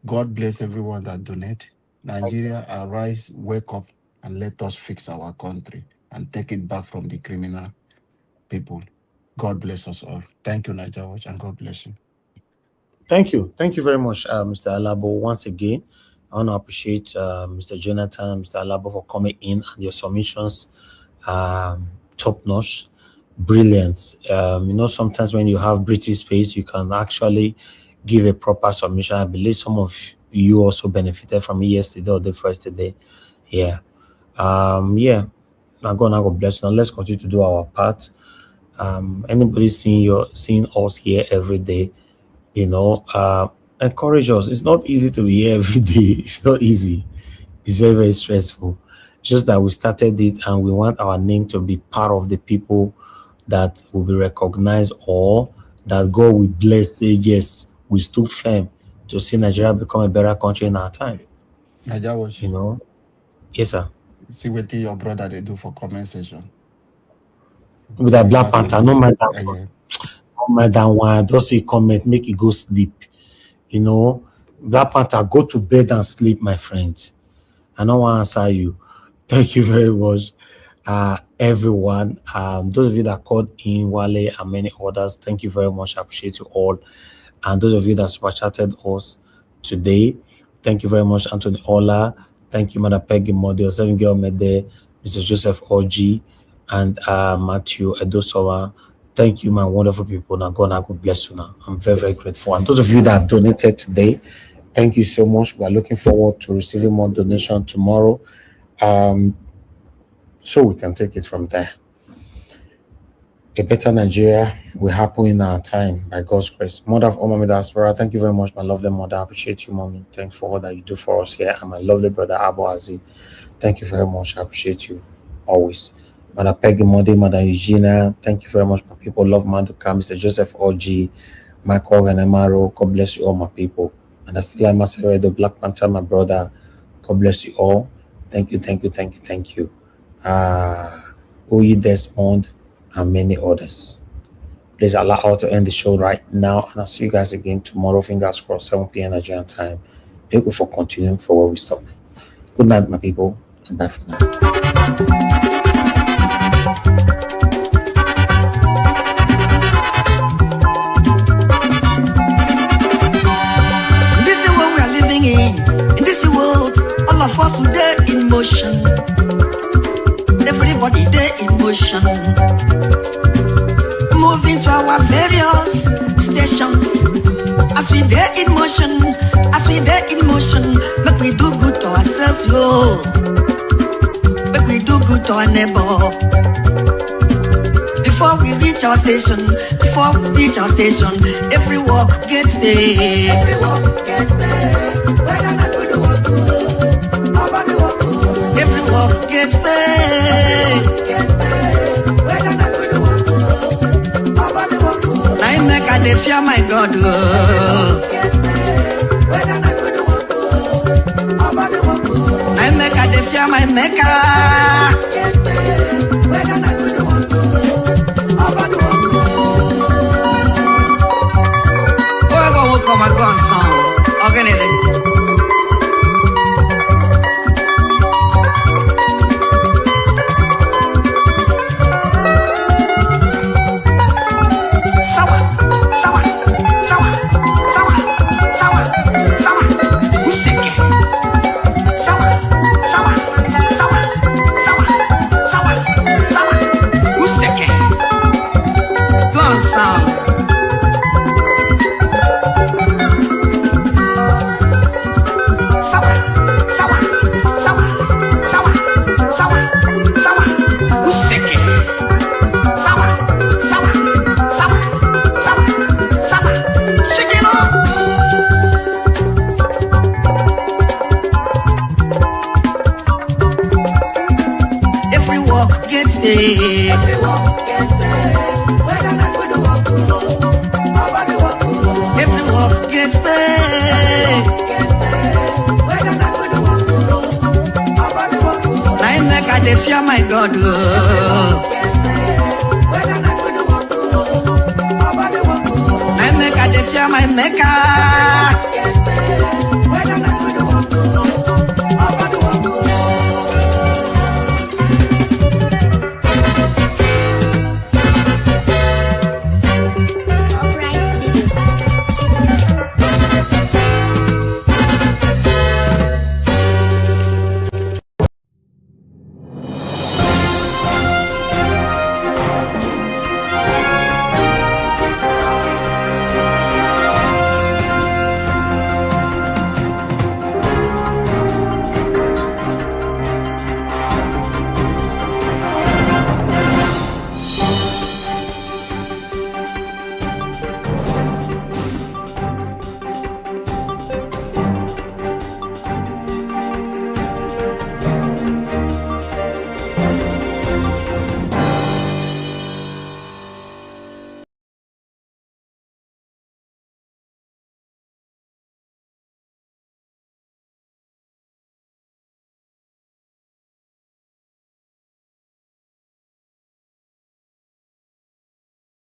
God bless everyone that donate. Nigeria, arise, wake up, and let us fix our country and take it back from the criminal people. God bless us all. Thank you, Niger Watch, and God bless you. Thank you. Thank you very much, Mr. Alabo. Once again, I want to appreciate Mr. Jonathan, Mr. Alabo for coming in and your submissions. Top notch, brilliant. Sometimes when you have British space, you can actually give a proper submission. I believe some of you also benefited from it yesterday or the first day. Yeah. Yeah. Now God bless you. Now let's continue to do our part. Anybody seeing us here every day, encourage us. It's not easy to be here every day. It's not easy. It's very, very stressful. It's just that we started it and we want our name to be part of the people that will be recognized or that God will bless. Say, yes, we stood firm to see Nigeria become a better country in our time. Niger Watch. Yes, sir. See what your brother they do for comment section. With that Black Panther, no matter no matter one, just say comment, make it go sleep. Black Panther, go to bed and sleep, my friend. I don't want to answer you. Thank you very much, everyone. Those of you that called in, Wale, and many others, thank you very much. I appreciate you all. And those of you that super chatted us today, thank you very much, Anthony Ola. Thank you, Mother Peggy Model, Seven Girl Mede, Mr. Joseph OG, and Matthew Edosowa. Thank you, my wonderful people. Now, God bless you now. I'm very, very grateful. And those of you that have donated today, thank you so much. We are looking forward to receiving more donation tomorrow, so we can take it from there. A better Nigeria will happen in our time by God's grace. Mother of all mommy diaspora, thank you very much, my lovely mother. I appreciate you, mommy. Thanks for all that you do for us here. And my lovely brother Abu Aziz, thank you very much. I appreciate you always. Mother Peggy Modi, Mother Eugenia, thank you very much, my people. Love Manduka, Mr. Joseph OG, Michael and Amaro. God bless you all, my people. And I still like myself, the Black Panther, my brother. God bless you all. Thank you, thank you, thank you, thank you. Oyi Desmond and many others. Please allow us to end the show right now, and I'll see you guys again tomorrow. Fingers crossed, 7 p.m. Nigerian time. Thank you for continuing for where we stop. Good night, my people, and bye for now. This is what we are living in this world, all of us today in motion. Everybody there in motion. Moving to our various stations. As we there in motion, make we do good to ourselves, yo. Make we do good to our neighbor. Before we reach our station, every walk gets paid. Every walk gets paid. Whether I go to work good, over the work good. Every walk gets paid. Whether I go to work good, over the work good. I make a fear my God. Whether I go to work good, over the work good. I make a fear my maker. Whether I go to work good, over the work good. Whoever will come and go on song, organize. Sour. Every work get paid. Every work get paid. Whether na good work or bad work. Every work get paid. Whether na good work or bad work. I make I dey fear my God. Whether na good work or bad work. I make I dey fear my Maker.